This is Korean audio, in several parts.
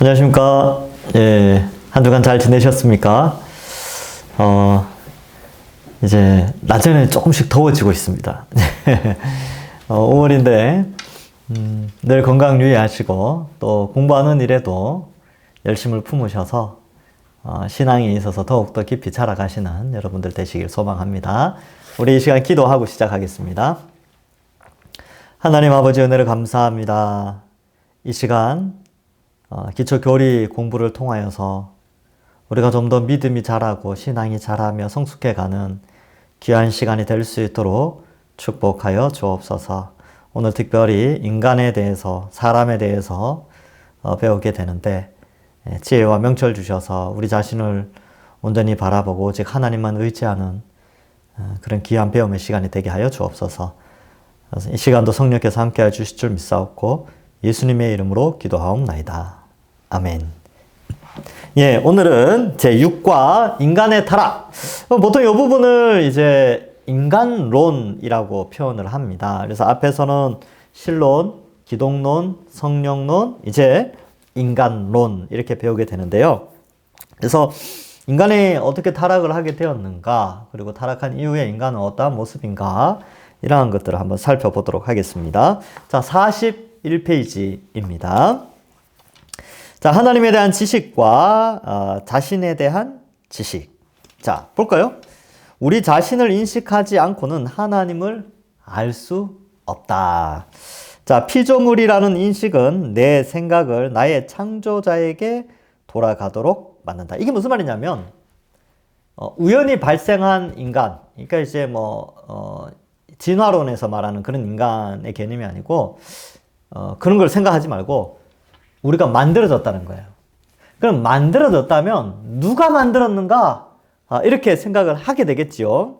안녕하십니까. 예, 한 주간 잘 지내셨습니까? 이제 낮에는 조금씩 더워지고 있습니다. 5월인데, 늘 건강 유의하시고, 또 공부하는 일에도 열심을 품으셔서, 신앙에 있어서 더욱더 깊이 자라가시는 여러분들 되시길 소망합니다. 우리 이 시간 기도하고 시작하겠습니다. 하나님 아버지 은혜를 감사합니다. 이 시간, 기초 교리 공부를 통하여서 우리가 좀 더 믿음이 자라고 신앙이 자라며 성숙해가는 귀한 시간이 될 수 있도록 축복하여 주옵소서. 오늘 특별히 인간에 대해서, 사람에 대해서 배우게 되는데 지혜와 명철 주셔서 우리 자신을 온전히 바라보고 오직 하나님만 의지하는 그런 귀한 배움의 시간이 되게 하여 주옵소서. 이 시간도 성령께서 함께해 주실 줄 믿사옵고 예수님의 이름으로 기도하옵나이다. 아멘. 예, 오늘은 제6과 인간의 타락. 보통 이 부분을 이제 인간론이라고 표현을 합니다. 그래서 앞에서는 신론, 기독론, 성령론, 이제 인간론 이렇게 배우게 되는데요. 그래서 인간이 어떻게 타락을 하게 되었는가, 그리고 타락한 이후에 인간은 어떠한 모습인가, 이러한 것들을 한번 살펴보도록 하겠습니다. 자, 41페이지입니다. 자, 하나님에 대한 지식과 자신에 대한 지식. 자, 볼까요? 우리 자신을 인식하지 않고는 하나님을 알 수 없다. 자, 피조물이라는 인식은 내 생각을 나의 창조자에게 돌아가도록 만든다. 이게 무슨 말이냐면, 우연히 발생한 인간, 그러니까 이제 진화론에서 말하는 그런 인간의 개념이 아니고, 그런 걸 생각하지 말고, 우리가 만들어졌다는 거예요. 그럼 만들어졌다면 누가 만들었는가? 이렇게 생각을 하게 되겠지요.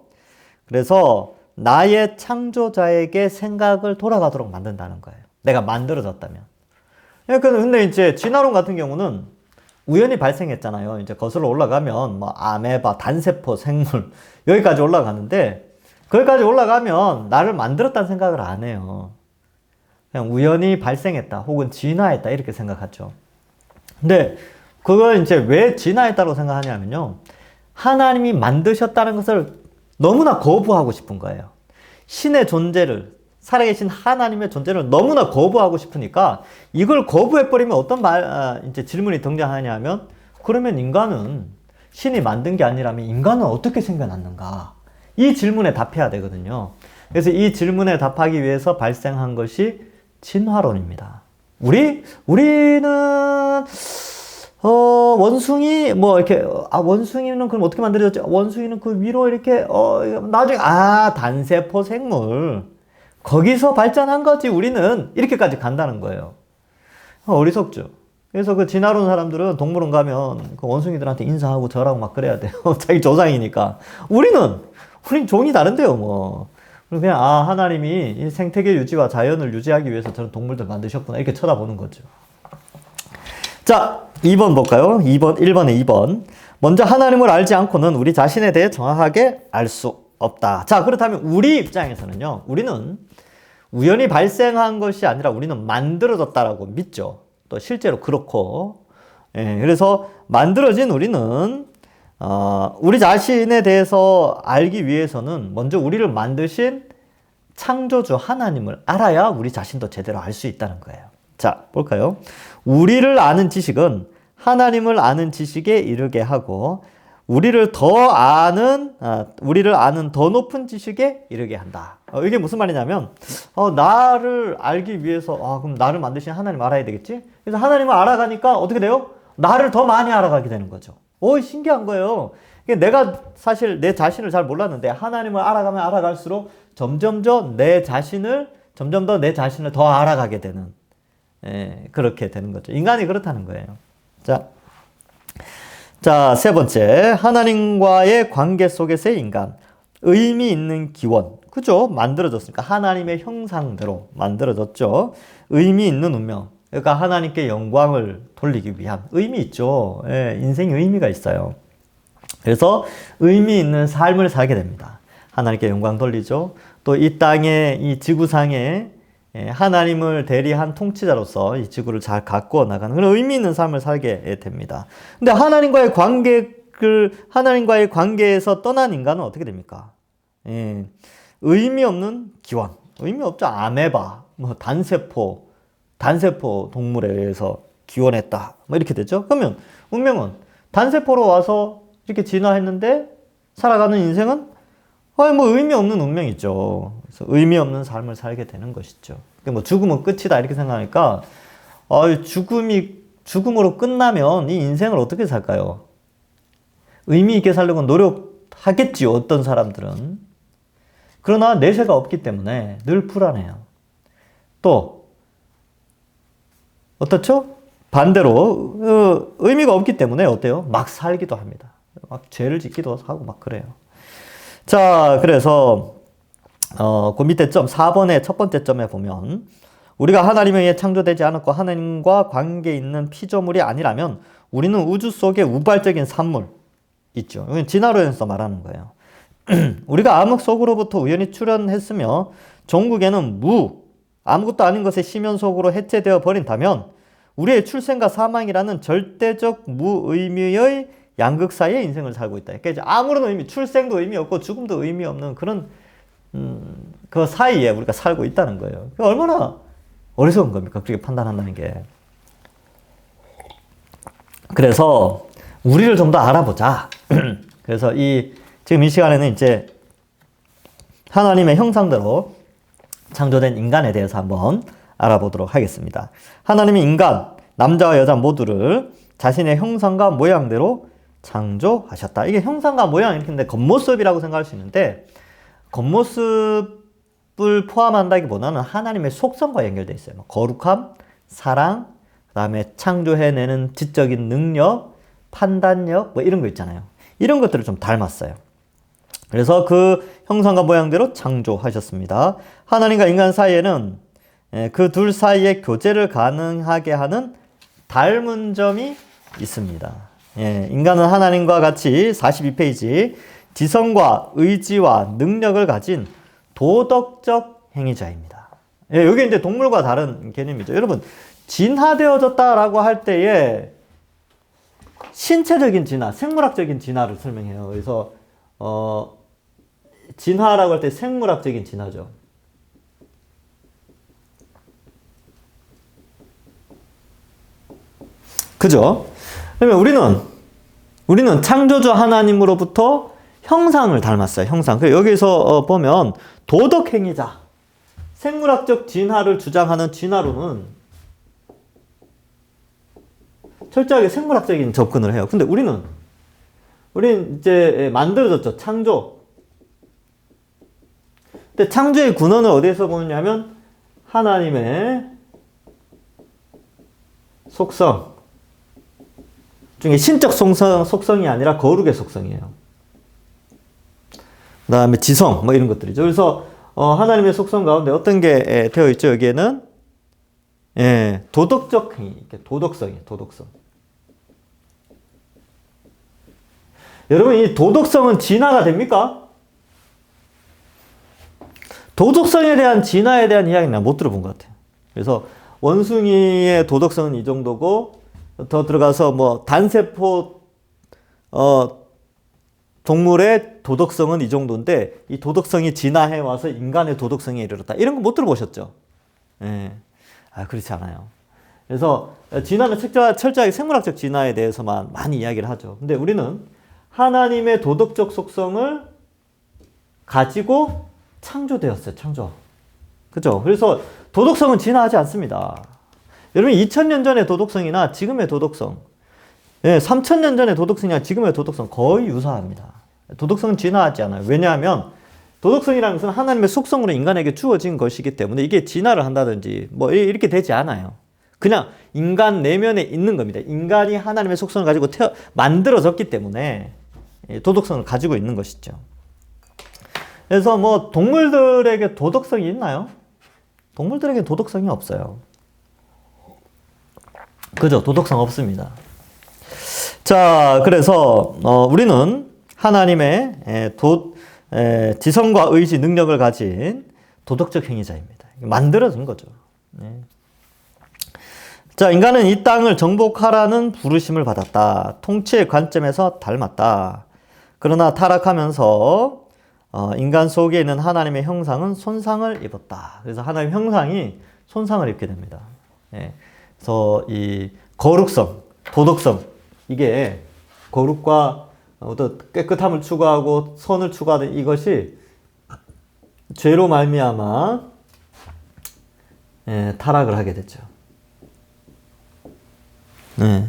그래서 나의 창조자에게 생각을 돌아가도록 만든다는 거예요. 내가 만들어졌다면. 근데 이제 진화론 같은 경우는 우연히 발생했잖아요. 이제 거슬러 올라가면 아메바, 단세포, 생물 여기까지 올라가는데 거기까지 올라가면 나를 만들었다는 생각을 안 해요. 그냥 우연히 발생했다 혹은 진화했다 이렇게 생각하죠. 근데 그걸 이제 왜 진화했다고 생각하냐면요, 하나님이 만드셨다는 것을 너무나 거부하고 싶은 거예요. 신의 존재를, 살아계신 하나님의 존재를 너무나 거부하고 싶으니까 이걸 거부해버리면 어떤 이제 질문이 등장하냐면, 그러면 인간은 신이 만든 게 아니라면 인간은 어떻게 생겨났는가? 이 질문에 답해야 되거든요. 그래서 이 질문에 답하기 위해서 발생한 것이 진화론입니다. 우리는, 원숭이, 이렇게, 원숭이는 그럼 어떻게 만들어졌지? 원숭이는 그 위로 이렇게, 나중에, 단세포 생물. 거기서 발전한 거지, 우리는. 이렇게까지 간다는 거예요. 어리석죠. 그래서 그 진화론 사람들은 동물원 가면 그 원숭이들한테 인사하고 절하고 막 그래야 돼요. 자기 조상이니까. 우린 종이 다른데요, 그냥, 하나님이 이 생태계 유지와 자연을 유지하기 위해서 저런 동물들 만드셨구나. 이렇게 쳐다보는 거죠. 자, 2번 볼까요? 1번에 2번. 먼저 하나님을 알지 않고는 우리 자신에 대해 정확하게 알 수 없다. 자, 그렇다면 우리 입장에서는요, 우리는 우연히 발생한 것이 아니라 우리는 만들어졌다라고 믿죠. 또 실제로 그렇고. 그래서 만들어진 우리는 우리 자신에 대해서 알기 위해서는 먼저 우리를 만드신 창조주 하나님을 알아야 우리 자신도 제대로 알 수 있다는 거예요. 자, 볼까요? 우리를 아는 지식은 하나님을 아는 지식에 이르게 하고 우리를 아는 더 높은 지식에 이르게 한다. 이게 무슨 말이냐면, 나를 알기 위해서, 그럼 나를 만드신 하나님 알아야 되겠지? 그래서 하나님을 알아가니까 어떻게 돼요? 나를 더 많이 알아가게 되는 거죠. 신기한 거예요. 내가 사실 내 자신을 잘 몰랐는데 하나님을 알아가면 알아갈수록 점점 더 내 자신을 더 알아가게 되는, 그렇게 되는 거죠. 인간이 그렇다는 거예요. 자, 세 번째, 하나님과의 관계 속에서의 인간, 의미 있는 기원. 그죠? 만들어졌으니까 하나님의 형상대로 만들어졌죠. 의미 있는 운명. 그러니까 하나님께 영광을 돌리기 위한 의미 있죠. 인생에 의미가 있어요. 그래서 의미 있는 삶을 살게 됩니다. 하나님께 영광 돌리죠. 또 이 땅에, 이 지구상에 하나님을 대리한 통치자로서 이 지구를 잘 가꾸어 나가는 그런 의미 있는 삶을 살게 됩니다. 근데 하나님과의 관계에서 떠난 인간은 어떻게 됩니까? 의미 없는 기원, 의미 없죠. 아메바, 뭐 단세포 동물에 의해서 기원했다. 뭐 이렇게 되죠. 그러면 운명은 단세포로 와서 이렇게 진화했는데 살아가는 인생은 뭐 의미 없는 운명이죠. 그래서 의미 없는 삶을 살게 되는 것이죠. 그러니까 뭐 죽음은 끝이다 이렇게 생각하니까 죽음으로 끝나면 이 인생을 어떻게 살까요? 의미 있게 살려고 노력하겠지요. 어떤 사람들은. 그러나 내세가 없기 때문에 늘 불안해요. 또 어떻죠? 반대로 의미가 없기 때문에 어때요? 막 살기도 합니다. 막 죄를 짓기도 하고 막 그래요. 자, 그래서 그 밑에 점 4번의 첫 번째 점에 보면 우리가 하나님에 의해 창조되지 않았고 하나님과 관계 있는 피조물이 아니라면 우리는 우주 속에 우발적인 산물 있죠. 이건 진화론에서 말하는 거예요. 우리가 암흑 속으로부터 우연히 출현했으며 종국에는 아무것도 아닌 것의 심연 속으로 해체되어 버린다면 우리의 출생과 사망이라는 절대적 무의미의 양극 사이의 인생을 살고 있다. 그러니까 이제 아무런 출생도 의미 없고 죽음도 의미 없는 그런 그 사이에 우리가 살고 있다는 거예요. 얼마나 어리석은 겁니까? 그렇게 판단한다는 게. 그래서 우리를 좀 더 알아보자. 그래서 지금 이 시간에는 이제 하나님의 형상대로 창조된 인간에 대해서 한번 알아보도록 하겠습니다. 하나님이 인간, 남자와 여자 모두를 자신의 형상과 모양대로 창조하셨다. 이게 형상과 모양 이렇게 있는데 겉모습이라고 생각할 수 있는데 겉모습을 포함한다기보다는 하나님의 속성과 연결되어 있어요. 거룩함, 사랑, 그 다음에 창조해내는 지적인 능력, 판단력 뭐 이런 거 있잖아요. 이런 것들을 좀 닮았어요. 그래서 그 형상과 모양대로 창조하셨습니다. 하나님과 인간 사이에는 그 둘 사이의 교제를 가능하게 하는 닮은 점이 있습니다. 인간은 하나님과 같이 42페이지 지성과 의지와 능력을 가진 도덕적 행위자입니다. 여기 이제 동물과 다른 개념이죠. 여러분, 진화되어졌다라고 할 때에 신체적인 진화, 생물학적인 진화를 설명해요. 그래서 진화라고 할 때 생물학적인 진화죠. 그죠? 그러면 우리는 창조주 하나님으로부터 형상을 닮았어요. 형상. 여기서 보면 도덕행위자, 생물학적 진화를 주장하는 진화론은 철저하게 생물학적인 접근을 해요. 근데 우리는 이제 만들어졌죠. 창조. 근데 창조의 근원을 어디에서 보느냐면 하나님의 속성 중에 신적 속성이 아니라 거룩의 속성이에요. 그 다음에 지성 뭐 이런 것들이죠. 그래서 하나님의 속성 가운데 어떤 게 되어 있죠? 여기에는 도덕적 행위, 도덕성이에요. 도덕성. 여러분, 이 도덕성은 진화가 됩니까? 도덕성에 대한 진화에 대한 이야기는 못 들어본 것 같아요. 그래서 원숭이의 도덕성은 이 정도고 더 들어가서 뭐 단세포 동물의 도덕성은 이 정도인데 이 도덕성이 진화해 와서 인간의 도덕성에 이르렀다. 이런 거 못 들어보셨죠? 그렇지 않아요. 그래서 진화는 철저하게 생물학적 진화에 대해서만 많이 이야기를 하죠. 근데 우리는 하나님의 도덕적 속성을 가지고 창조되었어요. 창조. 그죠? 그래서 도덕성은 진화하지 않습니다. 여러분 2000년 전의 도덕성이나 지금의 도덕성, 3000년 전의 도덕성이나 지금의 도덕성 거의 유사합니다. 도덕성은 진화하지 않아요. 왜냐하면 도덕성이라는 것은 하나님의 속성으로 인간에게 주어진 것이기 때문에 이게 진화를 한다든지 뭐 이렇게 되지 않아요. 그냥 인간 내면에 있는 겁니다. 인간이 하나님의 속성을 가지고 만들어졌기 때문에 도덕성을 가지고 있는 것이죠. 그래서 뭐 동물들에게 도덕성이 있나요? 동물들에게 도덕성이 없어요. 그죠? 도덕성 없습니다. 자, 그래서 우리는 하나님의 지성과 의지, 능력을 가진 도덕적 행위자입니다. 만들어진 거죠. 네. 자, 인간은 이 땅을 정복하라는 부르심을 받았다. 통치의 관점에서 닮았다. 그러나 타락하면서 인간 속에 있는 하나님의 형상은 손상을 입었다. 그래서 하나님의 형상이 손상을 입게 됩니다. 예. 그래서 이 거룩성, 도덕성, 이게 거룩과 어떤 깨끗함을 추구하고 선을 추구하는 이것이 죄로 말미암아 타락을 하게 됐죠. 네,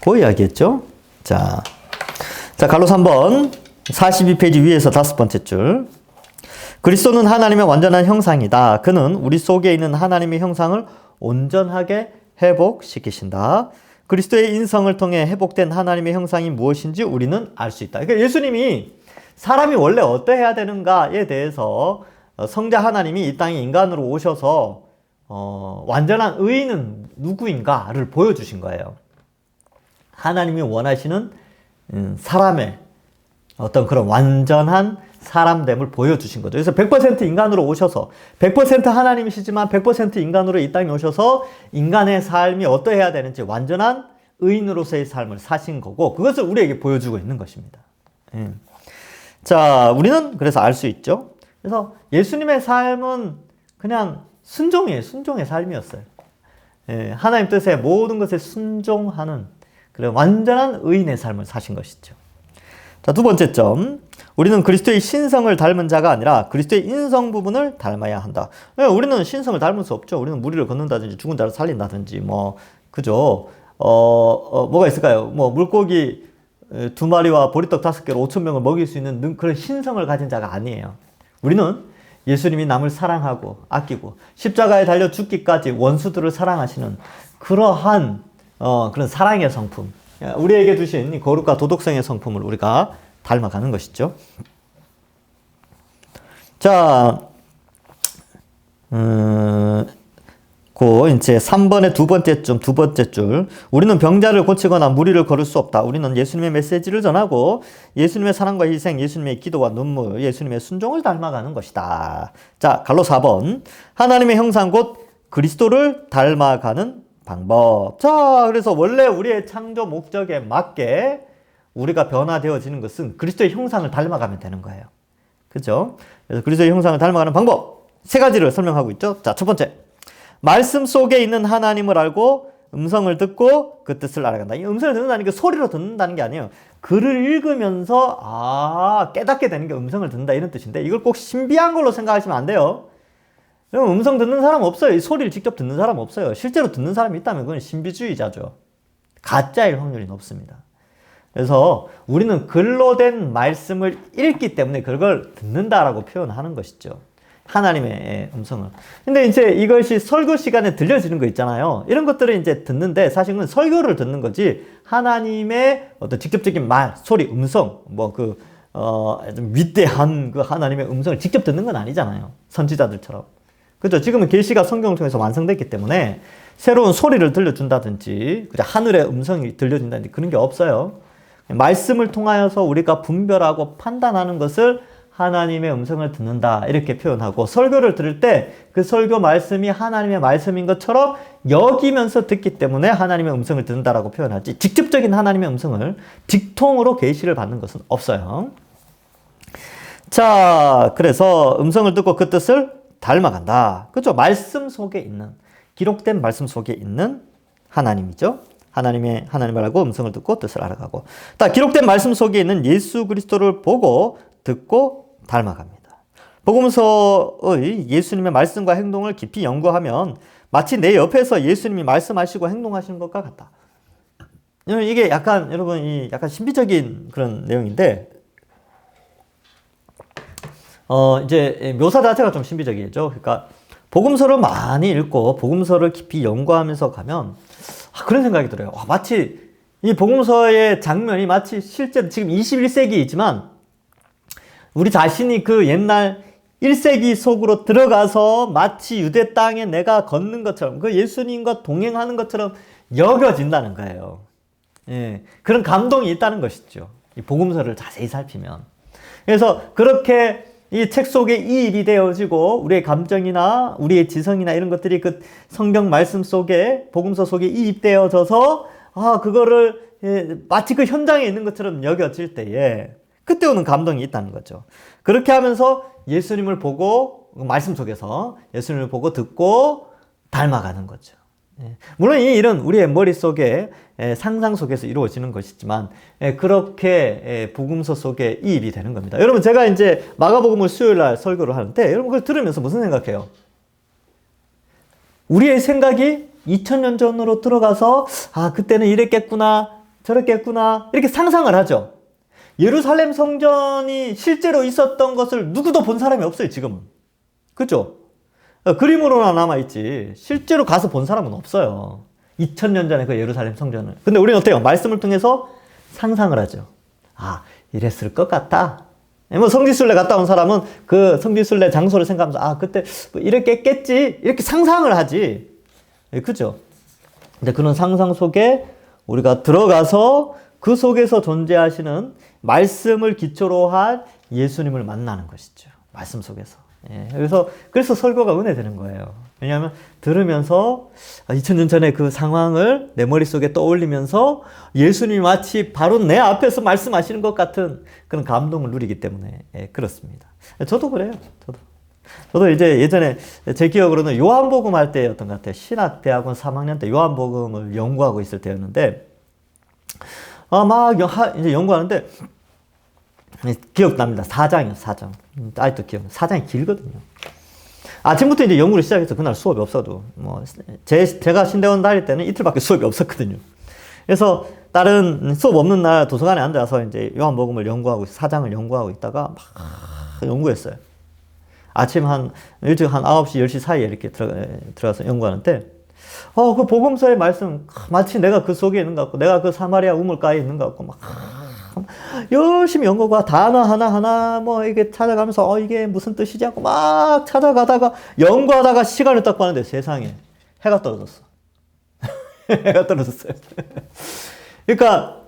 그 이야기했죠. 자, 갈로스 3번 42페이지 위에서 5번째 줄. 그리스도는 하나님의 완전한 형상이다. 그는 우리 속에 있는 하나님의 형상을 온전하게 회복시키신다. 그리스도의 인성을 통해 회복된 하나님의 형상이 무엇인지 우리는 알 수 있다. 그러니까 예수님이 사람이 원래 어떠해야 되는가에 대해서 성자 하나님이 이 땅에 인간으로 오셔서 완전한 의인은 누구인가를 보여주신 거예요. 하나님이 원하시는 사람의 어떤 그런 완전한 사람됨을 보여주신 거죠. 그래서 100% 인간으로 오셔서 100% 하나님이시지만 100% 인간으로 이 땅에 오셔서 인간의 삶이 어떠해야 되는지 완전한 의인으로서의 삶을 사신 거고, 그것을 우리에게 보여주고 있는 것입니다. 자, 우리는 그래서 알 수 있죠. 그래서 예수님의 삶은 그냥 순종의 삶이었어요. 하나님 뜻에 모든 것에 순종하는 그런 완전한 의인의 삶을 사신 것이죠. 자, 두 번째 점. 우리는 그리스도의 신성을 닮은 자가 아니라 그리스도의 인성 부분을 닮아야 한다. 우리는 신성을 닮을 수 없죠. 우리는 무리를 걷는다든지 죽은 자를 살린다든지 그죠? 뭐가 있을까요? 물고기 2마리와 보리떡 5개로 5,000명을 먹일 수 있는 그런 신성을 가진 자가 아니에요. 우리는 예수님이 남을 사랑하고 아끼고 십자가에 달려 죽기까지 원수들을 사랑하시는 그러한 그런 사랑의 성품, 우리에게 주신 이 거룩과 도덕성의 성품을 우리가 닮아가는 것이죠. 자, 이제 3번의 두 번째 줄. 우리는 병자를 고치거나 무리를 걸을 수 없다. 우리는 예수님의 메시지를 전하고 예수님의 사랑과 희생, 예수님의 기도와 눈물, 예수님의 순종을 닮아가는 것이다. 자, 갈로스 4번. 하나님의 형상 곧 그리스도를 닮아가는 방법. 자, 그래서 원래 우리의 창조 목적에 맞게 우리가 변화되어지는 것은 그리스도의 형상을 닮아가면 되는 거예요. 그죠? 그래서 그리스도의 형상을 닮아가는 방법 3가지를 설명하고 있죠. 자, 첫 번째. 말씀 속에 있는 하나님을 알고 음성을 듣고 그 뜻을 알아간다. 이 음성을 듣는다는 게 소리로 듣는다는 게 아니에요. 글을 읽으면서 깨닫게 되는 게 음성을 듣는다 이런 뜻인데, 이걸 꼭 신비한 걸로 생각하시면 안 돼요. 여러분, 음성 듣는 사람 없어요. 이 소리를 직접 듣는 사람 없어요. 실제로 듣는 사람이 있다면 그건 신비주의자죠. 가짜일 확률이 높습니다. 그래서 우리는 글로 된 말씀을 읽기 때문에 그걸 듣는다라고 표현하는 것이죠. 하나님의 음성을. 근데 이제 이것이 설교 시간에 들려지는 거 있잖아요. 이런 것들을 이제 듣는데 사실은 설교를 듣는 거지, 하나님의 어떤 직접적인 말, 소리, 음성, 좀 위대한 그 하나님의 음성을 직접 듣는 건 아니잖아요. 선지자들처럼. 그죠? 지금은 계시가 성경을 통해서 완성됐기 때문에 새로운 소리를 들려준다든지, 그죠? 하늘의 음성이 들려준다든지 그런 게 없어요. 말씀을 통하여서 우리가 분별하고 판단하는 것을 하나님의 음성을 듣는다 이렇게 표현하고, 설교를 들을 때 그 설교 말씀이 하나님의 말씀인 것처럼 여기면서 듣기 때문에 하나님의 음성을 듣는다라고 표현하지, 직접적인 하나님의 음성을 직통으로 계시를 받는 것은 없어요. 자, 그래서 음성을 듣고 그 뜻을 닮아간다. 그렇죠? 말씀 속에 있는, 기록된 말씀 속에 있는 하나님이죠. 하나님을 알고 음성을 듣고 뜻을 알아가고. 기록된 말씀 속에 있는 예수 그리스도를 보고 듣고 닮아갑니다. 복음서의 예수님의 말씀과 행동을 깊이 연구하면 마치 내 옆에서 예수님이 말씀하시고 행동하시는 것과 같다. 이게 약간, 여러분, 약간 신비적인 그런 내용인데, 이제 묘사 자체가 좀 신비적이죠. 그러니까 복음서를 많이 읽고 복음서를 깊이 연구하면서 가면 그런 생각이 들어요. 마치 이 복음서의 장면이 마치 실제로 지금 21세기이지만 우리 자신이 그 옛날 1세기 속으로 들어가서 마치 유대 땅에 내가 걷는 것처럼, 그 예수님과 동행하는 것처럼 여겨진다는 거예요. 예, 그런 감동이 있다는 것이죠. 이 복음서를 자세히 살피면. 그래서 그렇게 이 책 속에 이입이 되어지고 우리의 감정이나 우리의 지성이나 이런 것들이 그 성경 말씀 속에 복음서 속에 이입되어져서 그거를 마치 그 현장에 있는 것처럼 여겨질 때에 그때 오는 감동이 있다는 거죠. 그렇게 하면서 예수님을 보고 말씀 속에서 예수님을 보고 듣고 닮아가는 거죠. 물론 이 일은 우리의 머릿속에 상상 속에서 이루어지는 것이지만 그렇게 복음서 속에 이입이 되는 겁니다. 여러분 제가 이제 마가복음을 수요일 날 설교를 하는데 여러분 그걸 들으면서 무슨 생각해요? 우리의 생각이 2000년 전으로 들어가서 그때는 이랬겠구나 저랬겠구나 이렇게 상상을 하죠. 예루살렘 성전이 실제로 있었던 것을 누구도 본 사람이 없어요 지금은. 그렇죠? 그림으로나 남아있지 실제로 가서 본 사람은 없어요. 2000년 전에 그 예루살렘 성전을. 근데 우리는 어때요? 말씀을 통해서 상상을 하죠. 이랬을 것 같다. 뭐 성지순례 갔다 온 사람은 그 성지순례 장소를 생각하면서 그때 뭐 이랬겠지 이렇게 상상을 하지. 그죠? 근데 그런 상상 속에 우리가 들어가서 그 속에서 존재하시는 말씀을 기초로 한 예수님을 만나는 것이죠. 말씀 속에서. 그래서 설교가 은혜되는 거예요. 왜냐하면 들으면서 2000년 전에 그 상황을 내 머릿속에 떠올리면서 예수님이 마치 바로 내 앞에서 말씀하시는 것 같은 그런 감동을 누리기 때문에 그렇습니다. 저도 그래요. 저도 이제 예전에 제 기억으로는 요한복음 할 때였던 것 같아요. 신학대학원 3학년 때 요한복음을 연구하고 있을 때였는데 이제 연구하는데 기억납니다. 4장이요, 4장. 아직도 기억나요. 4장이 길거든요. 아침부터 이제 연구를 시작해서 그날 수업이 없어도, 제가 신대원 다닐 때는 이틀밖에 수업이 없었거든요. 그래서 다른 수업 없는 날 도서관에 앉아서 이제 요한복음을 연구하고, 4장을 연구하고 있다가 막 연구했어요. 아침 일찍 한 9시, 10시 사이에 이렇게 들어가서 연구하는데, 그 복음서의 말씀, 마치 내가 그 속에 있는 것 같고, 내가 그 사마리아 우물가에 있는 것 같고, 열심히 연구가 단어 하나하나 이게 찾아가면서 이게 무슨 뜻이지 하고 막 찾아가다가 연구하다가 시간을 딱 봤는데 세상에 해가 떨어졌어. 해가 떨어졌어요. 그러니까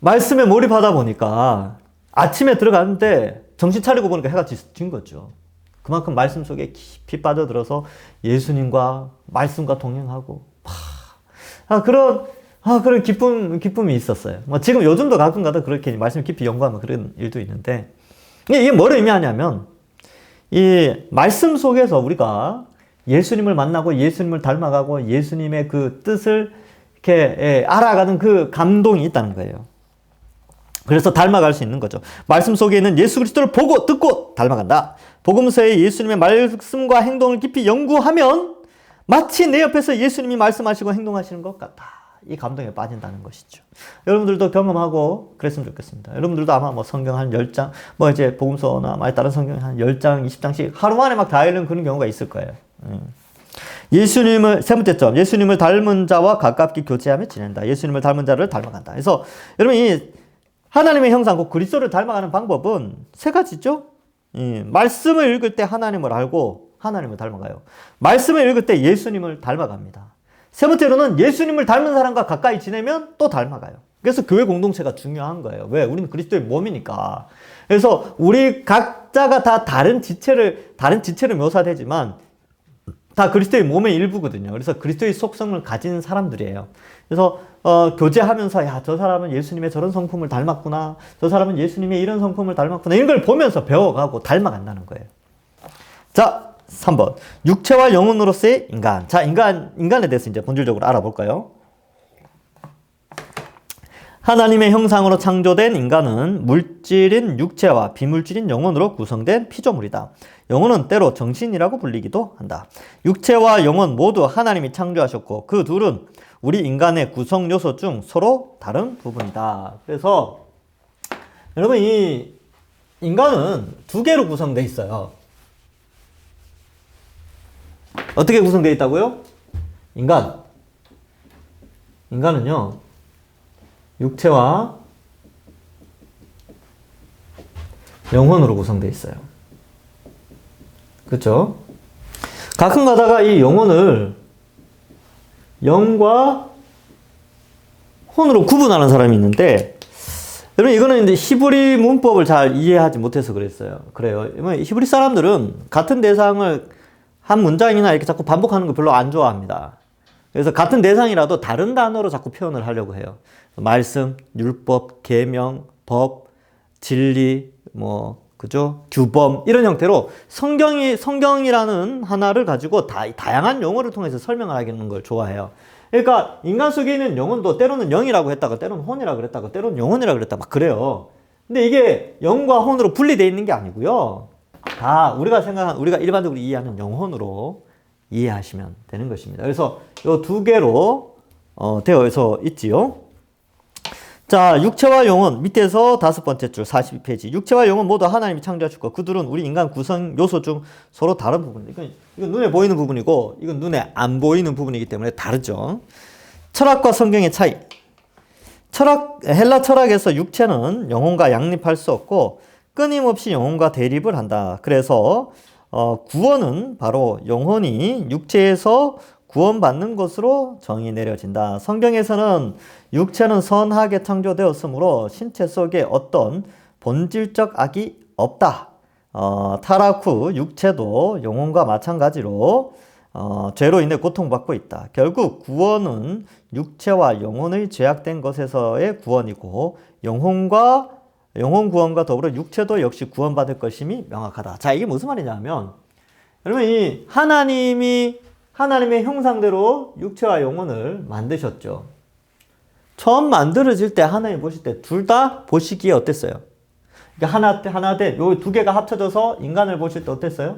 말씀에 몰입하다 보니까 아침에 들어갔는데 정신 차리고 보니까 해가 진 거죠. 그만큼 말씀 속에 깊이 빠져들어서 예수님과 말씀과 동행하고 그런 기쁨이 있었어요. 지금 요즘도 가끔가다 그렇게 말씀 깊이 연구하면 그런 일도 있는데, 이게 뭘 의미하냐면, 이 말씀 속에서 우리가 예수님을 만나고 예수님을 닮아가고 예수님의 그 뜻을 이렇게 알아가는 그 감동이 있다는 거예요. 그래서 닮아갈 수 있는 거죠. 말씀 속에 있는 예수 그리스도를 보고 듣고 닮아간다. 복음서의 예수님의 말씀과 행동을 깊이 연구하면 마치 내 옆에서 예수님이 말씀하시고 행동하시는 것 같다. 이 감동에 빠진다는 것이죠. 여러분들도 경험하고 그랬으면 좋겠습니다. 여러분들도 아마 성경 한 10장, 이제 복음서나 다른 성경 한 10장, 20장씩 하루 만에 막 다 읽는 그런 경우가 있을 거예요. 세 번째 점, 예수님을 닮은 자와 가깝게 교제하며 지낸다. 예수님을 닮은 자를 닮아간다. 그래서 여러분 이 하나님의 형상, 그 그리스도를 닮아가는 방법은 세 가지죠. 말씀을 읽을 때 하나님을 알고 하나님을 닮아가요. 말씀을 읽을 때 예수님을 닮아갑니다. 세 번째로는 예수님을 닮은 사람과 가까이 지내면 또 닮아가요. 그래서 교회 공동체가 중요한 거예요. 왜? 우리는 그리스도의 몸이니까. 그래서 우리 각자가 다 다른 지체를 묘사되지만 다 그리스도의 몸의 일부거든요. 그래서 그리스도의 속성을 가진 사람들이에요. 그래서 교제하면서 저 사람은 예수님의 저런 성품을 닮았구나. 저 사람은 예수님의 이런 성품을 닮았구나. 이런 걸 보면서 배워가고 닮아간다는 거예요. 자, 3번. 육체와 영혼으로서의 인간. 자, 인간에 대해서 이제 본질적으로 알아볼까요? 하나님의 형상으로 창조된 인간은 물질인 육체와 비물질인 영혼으로 구성된 피조물이다. 영혼은 때로 정신이라고 불리기도 한다. 육체와 영혼 모두 하나님이 창조하셨고 그 둘은 우리 인간의 구성 요소 중 서로 다른 부분이다. 그래서 여러분 이 인간은 두 개로 구성되어 있어요. 어떻게 구성되어 있다고요? 인간은요, 육체와 영혼으로 구성되어 있어요. 그렇죠? 가끔 가다가 이 영혼을 영과 혼으로 구분하는 사람이 있는데, 여러분, 이거는 이제 히브리 문법을 잘 이해하지 못해서 그래요. 히브리 사람들은 같은 대상을 한 문장이나 이렇게 자꾸 반복하는 거 별로 안 좋아합니다. 그래서 같은 대상이라도 다른 단어로 자꾸 표현을 하려고 해요. 말씀, 율법, 계명, 법, 진리, 그죠? 규범, 이런 형태로 성경이라는 하나를 가지고 다양한 용어를 통해서 설명을 하는 걸 좋아해요. 그러니까 인간 속에 있는 영혼도 때로는 영이라고 했다가 때로는 혼이라고 그랬다가 때로는 영혼이라고 그랬다가 막 그래요. 근데 이게 영과 혼으로 분리되어 있는 게 아니고요. 다 우리가 일반적으로 이해하는 영혼으로 이해하시면 되는 것입니다. 그래서 이 두 개로 되어 있지요. 자, 육체와 영혼, 밑에서 5번째 줄 42페이지. 육체와 영혼 모두 하나님이 창조하셨고 그들은 우리 인간 구성 요소 중 서로 다른 부분입니다. 이건 눈에 보이는 부분이고 이건 눈에 안 보이는 부분이기 때문에 다르죠. 철학과 성경의 차이. 헬라 철학에서 육체는 영혼과 양립할 수 없고 끊임없이 영혼과 대립을 한다. 그래서 구원은 바로 영혼이 육체에서 구원받는 것으로 정의 내려진다. 성경에서는 육체는 선하게 창조되었으므로 신체 속에 어떤 본질적 악이 없다. 타락 후 육체도 영혼과 마찬가지로 죄로 인해 고통받고 있다. 결국 구원은 육체와 영혼의 죄악된 것에서의 구원이고 영혼 구원과 더불어 육체도 역시 구원받을 것임이 명확하다. 자, 이게 무슨 말이냐면 여러분, 이 하나님의 형상대로 육체와 영혼을 만드셨죠. 처음 만들어질 때 하나님 보실 때 둘 다 보시기에 어땠어요? 그러니까 하나 된 요 두 개가 합쳐져서 인간을 보실 때 어땠어요?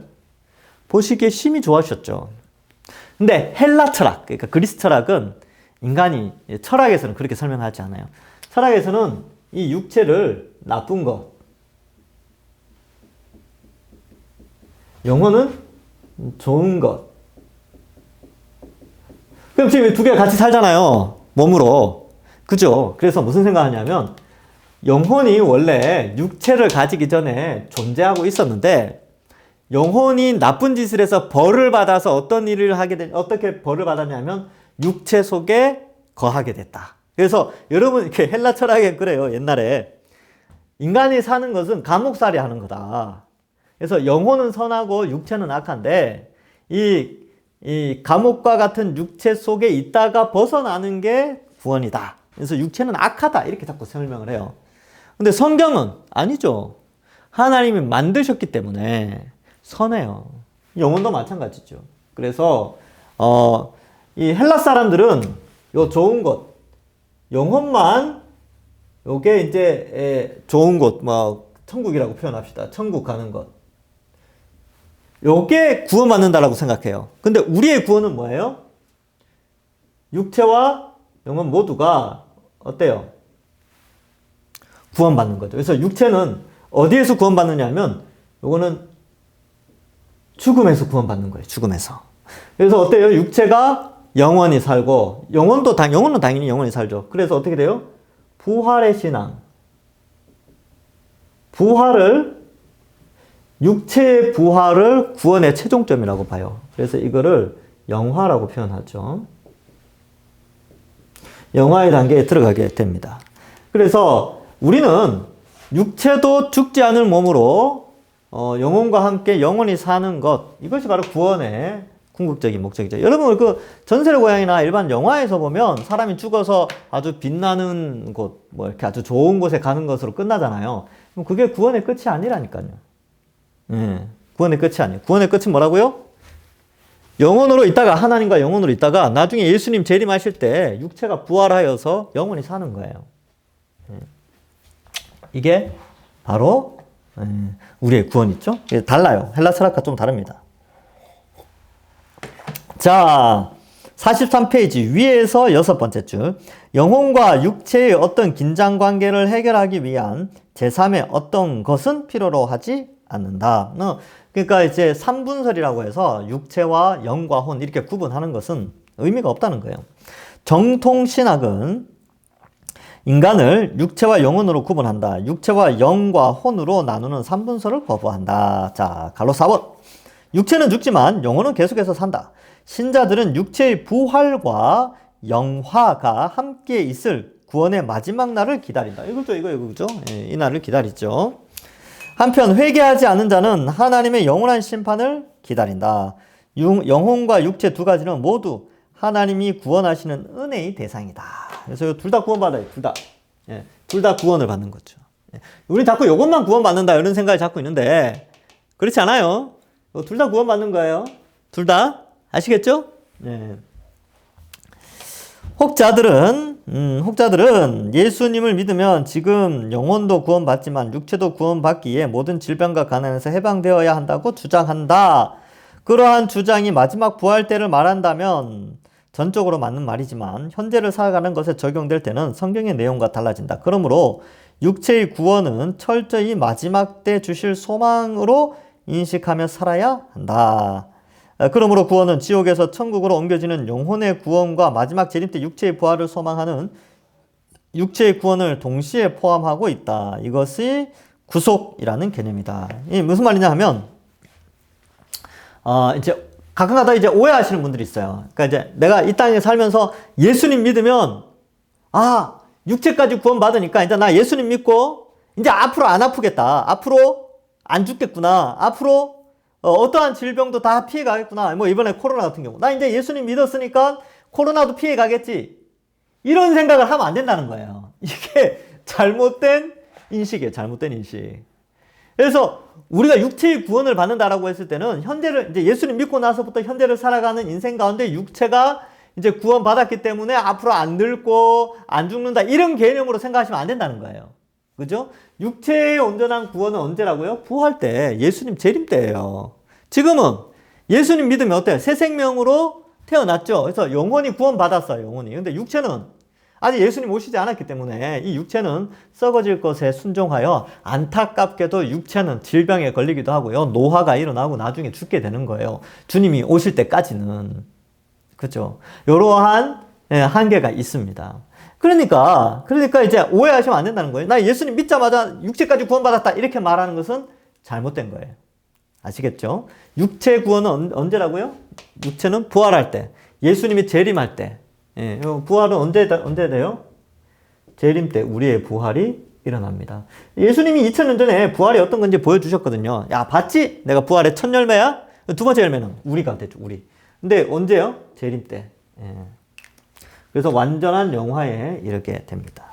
보시기에 심히 좋아하셨죠. 근데 헬라 철학, 그러니까 그리스 철학은 철학에서는 그렇게 설명하지 않아요. 철학에서는 이 육체를 나쁜 것, 영혼은 좋은 것. 그럼 지금 두 개가 같이 살잖아요. 몸으로. 그죠? 그래서 무슨 생각하냐면 영혼이 원래 육체를 가지기 전에 존재하고 있었는데 영혼이 나쁜 짓을 해서 벌을 받아서 어떻게 벌을 받았냐면 육체 속에 거하게 됐다. 그래서 여러분 이렇게 헬라 철학에 그래요. 옛날에 인간이 사는 것은 감옥살이 하는 거다. 그래서 영혼은 선하고 육체는 악한데 이 감옥과 같은 육체 속에 있다가 벗어나는 게 구원이다. 그래서 육체는 악하다. 이렇게 자꾸 설명을 해요. 근데 성경은 아니죠. 하나님이 만드셨기 때문에 선해요. 영혼도 마찬가지죠. 그래서 이 헬라 사람들은 요 좋은 것, 영혼만 요게 이제 좋은 곳, 천국이라고 표현합시다. 천국 가는 것. 요게 구원받는다라고 생각해요. 근데 우리의 구원은 뭐예요? 육체와 영혼 모두가 어때요? 구원받는 거죠. 그래서 육체는 어디에서 구원받느냐면 요거는 죽음에서 구원받는 거예요. 죽음에서. 그래서 어때요? 육체가 영원히 살고 영혼은 당연히 영원히 살죠. 그래서 어떻게 돼요? 부활의 신앙. 육체의 부활을 구원의 최종점이라고 봐요. 그래서 이거를 영화라고 표현하죠. 영화의 단계에 들어가게 됩니다. 그래서 우리는 육체도 죽지 않을 몸으로 영혼과 함께 영원히 사는 것, 이것이 바로 구원의 궁극적인 목적이죠. 여러분 그 전설의 고향이나 일반 영화에서 보면 사람이 죽어서 아주 빛나는 곳, 이렇게 아주 좋은 곳에 가는 것으로 끝나잖아요. 그럼 그게 구원의 끝이 아니라니까요. 구원의 끝이 아니에요. 구원의 끝은 뭐라고요? 영혼으로 있다가, 하나님과 영혼으로 있다가 나중에 예수님 재림하실 때 육체가 부활하여서 영원히 사는 거예요. 이게 바로 우리의 구원이죠. 달라요. 헬라 철학과 좀 다릅니다. 자, 43페이지 위에서 6번째 줄. 영혼과 육체의 어떤 긴장 관계를 해결하기 위한 제3의 어떤 것은 필요로 하지 않는다. 그러니까 이제 3분설이라고 해서 육체와 영과 혼 이렇게 구분하는 것은 의미가 없다는 거예요. 정통신학은 인간을 육체와 영혼으로 구분한다. 육체와 영과 혼으로 나누는 3분설을 거부한다. 자, 갈로 4번. 육체는 죽지만 영혼은 계속해서 산다. 신자들은 육체의 부활과 영화가 함께 있을 구원의 마지막 날을 기다린다. 이거죠, 이거죠. 예, 이 날을 기다리죠. 한편 회개하지 않은 자는 하나님의 영원한 심판을 기다린다. 영혼과 육체 두 가지는 모두 하나님이 구원하시는 은혜의 대상이다. 그래서 둘 다 구원받아요. 둘 다. 예, 둘 다 구원을 받는 거죠. 예, 우리 자꾸 이것만 구원받는다 이런 생각이 자꾸 있는데 그렇지 않아요. 둘 다 구원받는 거예요. 둘 다. 아시겠죠? 예. 혹자들은 예수님을 믿으면 지금 영혼도 구원받지만 육체도 구원받기에 모든 질병과 가난에서 해방되어야 한다고 주장한다. 그러한 주장이 마지막 부활 때를 말한다면 전적으로 맞는 말이지만 현재를 살아가는 것에 적용될 때는 성경의 내용과 달라진다. 그러므로 육체의 구원은 철저히 마지막 때 주실 소망으로 인식하며 살아야 한다. 그러므로 구원은 지옥에서 천국으로 옮겨지는 영혼의 구원과 마지막 재림 때 육체의 부활을 소망하는 육체의 구원을 동시에 포함하고 있다. 이것이 구속이라는 개념이다. 이게 무슨 말이냐 하면 이제 가끔가다 이제 오해하시는 분들이 있어요. 그러니까 이제 내가 이 땅에 살면서 예수님 믿으면 육체까지 구원받으니까 이제 나 예수님 믿고 이제 앞으로 안 아프겠다. 앞으로 안 죽겠구나. 앞으로 어떠한 질병도 다 피해 가겠구나. 뭐 이번에 코로나 같은 경우. 나 이제 예수님 믿었으니까 코로나도 피해 가겠지. 이런 생각을 하면 안 된다는 거예요. 이게 잘못된 인식이에요. 잘못된 인식. 그래서 우리가 육체의 구원을 받는다라고 했을 때는 현재를 이제 예수님 믿고 나서부터 현재를 살아가는 인생 가운데 육체가 이제 구원받았기 때문에 앞으로 안 늙고 안 죽는다. 이런 개념으로 생각하시면 안 된다는 거예요. 그죠? 육체의 온전한 구원은 언제라고요? 부활 때, 예수님 재림 때예요. 지금은 예수님 믿으면 어때요? 새 생명으로 태어났죠. 그래서 영혼이 구원받았어요. 영혼이. 근데 육체는 아직 예수님 오시지 않았기 때문에 이 육체는 썩어질 것에 순종하여 안타깝게도 육체는 질병에 걸리기도 하고요. 노화가 일어나고 나중에 죽게 되는 거예요. 주님이 오실 때까지는. 그렇죠? 이러한 한계가 있습니다. 그러니까 이제 오해하시면 안 된다는 거예요. 나 예수님 믿자마자 육체까지 구원받았다 이렇게 말하는 것은 잘못된 거예요. 아시겠죠? 육체 구원은 언제라고요? 육체는 부활할 때, 예수님이 재림할 때. 예, 부활은 언제 돼요? 재림 때 우리의 부활이 일어납니다. 예수님이 2000년 전에 부활이 어떤 건지 보여주셨거든요. 야, 봤지? 내가 부활의 첫 열매야? 두 번째 열매는 우리가 되죠, 우리. 근데 언제요? 재림 때. 예. 그래서 완전한 영화에 이르게 됩니다.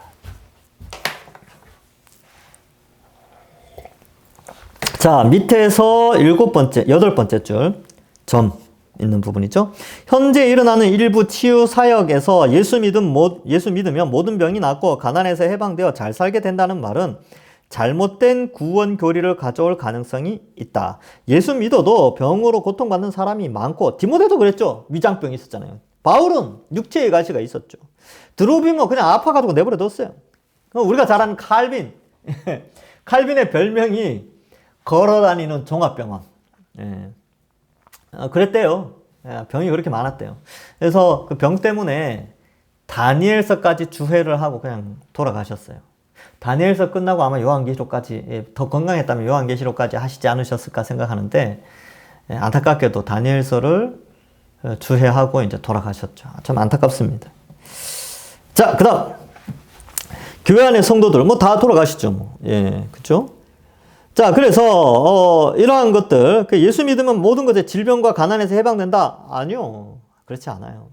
자, 밑에서 8번째 줄, 점 있는 부분이죠. 현재 일어나는 일부 치유 사역에서 예수 믿으면 모든 병이 낫고 가난에서 해방되어 잘 살게 된다는 말은 잘못된 구원 교리를 가져올 가능성이 있다. 예수 믿어도 병으로 고통받는 사람이 많고, 디모데도 그랬죠. 위장병이 있었잖아요. 바울은 육체의 가시가 있었죠. 드로비모 그냥 아파가지고 내버려 뒀어요. 우리가 잘 아는 칼빈. 칼빈의 별명이 걸어다니는 종합병원. 예. 그랬대요. 병이 그렇게 많았대요. 그래서 그 병 때문에 다니엘서까지 주회를 하고 그냥 돌아가셨어요. 다니엘서 끝나고 아마 요한계시록까지, 더 건강했다면 요한계시록까지 하시지 않으셨을까 생각하는데, 안타깝게도 다니엘서를 주회하고 이제 돌아가셨죠. 참 안타깝습니다. 자, 그 다음. 교회 안의 성도들, 뭐 다 돌아가시죠. 뭐. 예, 그죠? 자, 그래서, 이러한 것들, 예수 믿으면 모든 것에 질병과 가난에서 해방된다? 아니요. 그렇지 않아요.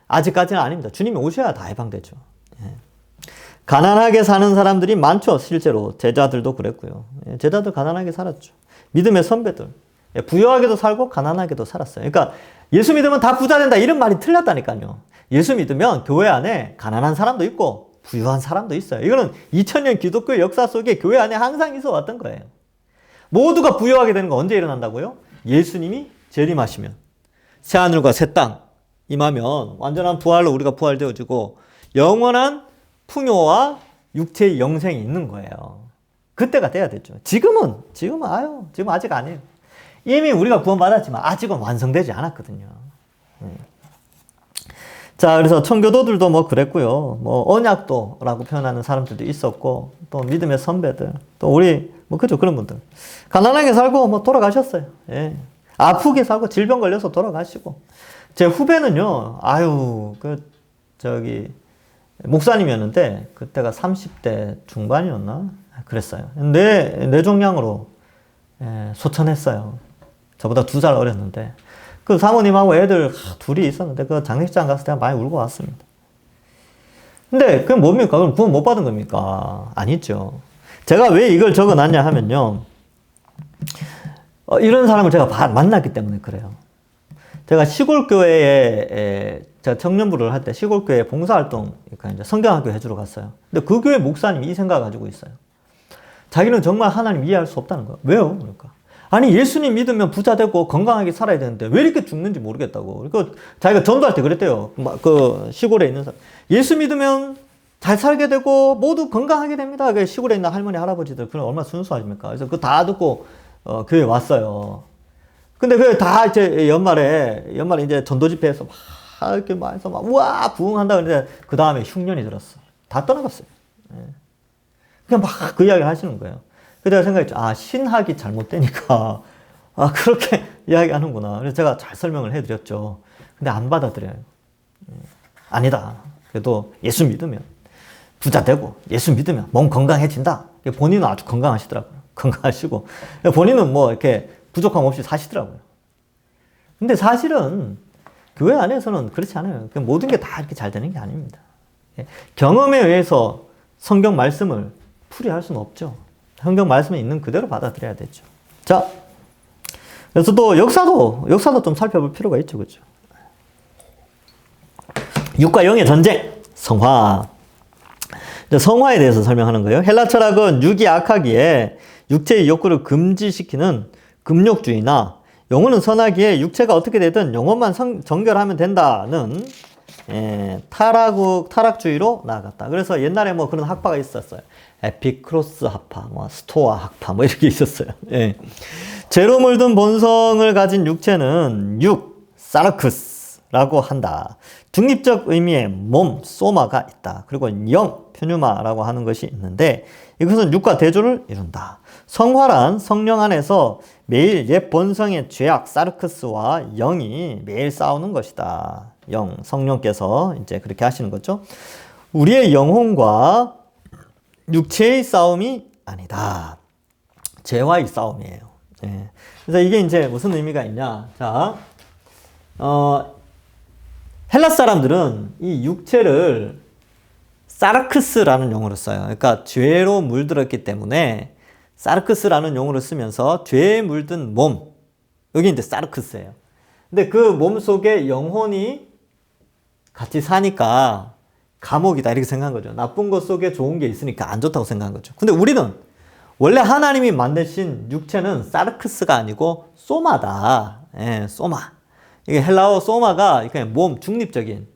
아직까지는 아닙니다. 주님이 오셔야 다 해방되죠. 예. 가난하게 사는 사람들이 많죠. 실제로. 제자들도 그랬고요. 예, 제자들 가난하게 살았죠. 믿음의 선배들. 예, 부유하게도 살고 가난하게도 살았어요. 그러니까 예수 믿으면 다 부자 된다. 이런 말이 틀렸다니까요. 예수 믿으면 교회 안에 가난한 사람도 있고 부유한 사람도 있어요. 이거는 2000년 기독교 역사 속에 교회 안에 항상 있어 왔던 거예요. 모두가 부유하게 되는 거 언제 일어난다고요? 예수님이 재림하시면. 새하늘과 새 땅 임하면 완전한 부활로 우리가 부활되어지고 영원한 풍요와 육체의 영생이 있는 거예요. 그때가 돼야 되죠. 지금은 지금 아직 아니에요. 이미 우리가 구원받았지만 아직은 완성되지 않았거든요. 자, 그래서 청교도들도 뭐 그랬고요. 뭐 언약도라고 표현하는 사람들도 있었고, 또 믿음의 선배들, 또 우리 뭐 그죠, 그런 분들 가난하게 살고 뭐 돌아가셨어요. 예. 아프게 살고 질병 걸려서 돌아가시고, 제 후배는요, 목사님이었는데 그때가 30대 중반이었나? 그랬어요. 뇌종양으로 소천했어요. 저보다 2살 어렸는데 그 사모님하고 애들 둘이 있었는데 그 장례식장 갔을 때 많이 울고 왔습니다. 근데 그게 뭡니까? 그럼 구원 못 받은 겁니까? 아니죠. 제가 왜 이걸 적어놨냐 하면요. 이런 사람을 제가 만났기 때문에 그래요. 제가 시골교회에 제가 청년부를 할 때 시골교회 봉사활동, 그러니까 이제 성경학교 해주러 갔어요. 근데 그 교회 목사님이 이 생각을 가지고 있어요. 자기는 정말 하나님 이해할 수 없다는 거예요. 왜요? 그러니까. 아니, 예수님 믿으면 부자 되고 건강하게 살아야 되는데 왜 이렇게 죽는지 모르겠다고. 그러니까 자기가 전도할 때 그랬대요. 그 시골에 있는 사람. 예수 믿으면 잘 살게 되고 모두 건강하게 됩니다. 그 시골에 있는 할머니, 할아버지들, 그럼 얼마나 순수하십니까? 그래서 그거 다 듣고 교회 왔어요. 근데 그 다 이제 연말에 이제 전도 집회에서 막 이렇게 막 해서 막 우와 부흥한다 그러는데 그 다음에 흉년이 들었어. 다 떠나갔어요. 그냥 막 그 이야기를 하시는 거예요. 그래서 제가 생각했죠. 아, 신학이 잘못되니까 그렇게 이야기하는구나. 그래서 제가 잘 설명을 해드렸죠. 근데 안 받아들여요. 아니다. 그래도 예수 믿으면 부자 되고 예수 믿으면 몸 건강해진다. 본인은 아주 건강하시더라고요. 건강하시고 본인은 뭐 이렇게 부족함 없이 사시더라고요. 근데 사실은 교회 안에서는 그렇지 않아요. 모든 게 다 이렇게 잘 되는 게 아닙니다. 경험에 의해서 성경 말씀을 풀이할 수는 없죠. 성경 말씀이 있는 그대로 받아들여야 되죠. 자, 그래서 또 역사도 좀 살펴볼 필요가 있죠. 그죠? 육과 영의 전쟁, 성화. 성화에 대해서 설명하는 거예요. 헬라 철학은 육이 악하기에 육체의 욕구를 금지시키는 금욕주의나 영혼은 선하기에 육체가 어떻게 되든 영혼만 정결하면 된다는 타락주의로 나아갔다. 그래서 옛날에 뭐 그런 학파가 있었어요. 에피크로스 학파, 스토아 학파 뭐 이렇게 있었어요. 죄로 물든 본성을 가진 육체는 사르크스라고 한다. 중립적 의미의 몸, 소마가 있다. 그리고 영, 퓨뉴마라고 하는 것이 있는데 이것은 육과 대조를 이룬다. 성화란 성령 안에서 매일 옛 본성의 죄악, 사르크스와 영이 매일 싸우는 것이다. 성령께서 이제 그렇게 하시는 거죠. 우리의 영혼과 육체의 싸움이 아니다. 죄와의 싸움이에요. 그래서 이게 이제 무슨 의미가 있냐. 자, 헬라 사람들은 이 육체를 사르크스라는 용어를 써요. 그러니까 죄로 물들었기 때문에 사르크스라는 용어를 쓰면서 죄에 물든 몸, 여기 이제 사르크스예요. 근데 그 몸 속에 영혼이 같이 사니까 감옥이다 이렇게 생각한 거죠. 나쁜 것 속에 좋은 게 있으니까 안 좋다고 생각한 거죠. 근데 우리는 원래 하나님이 만드신 육체는 사르크스가 아니고 소마다. 소마. 이게 헬라어 소마가 그냥 몸, 중립적인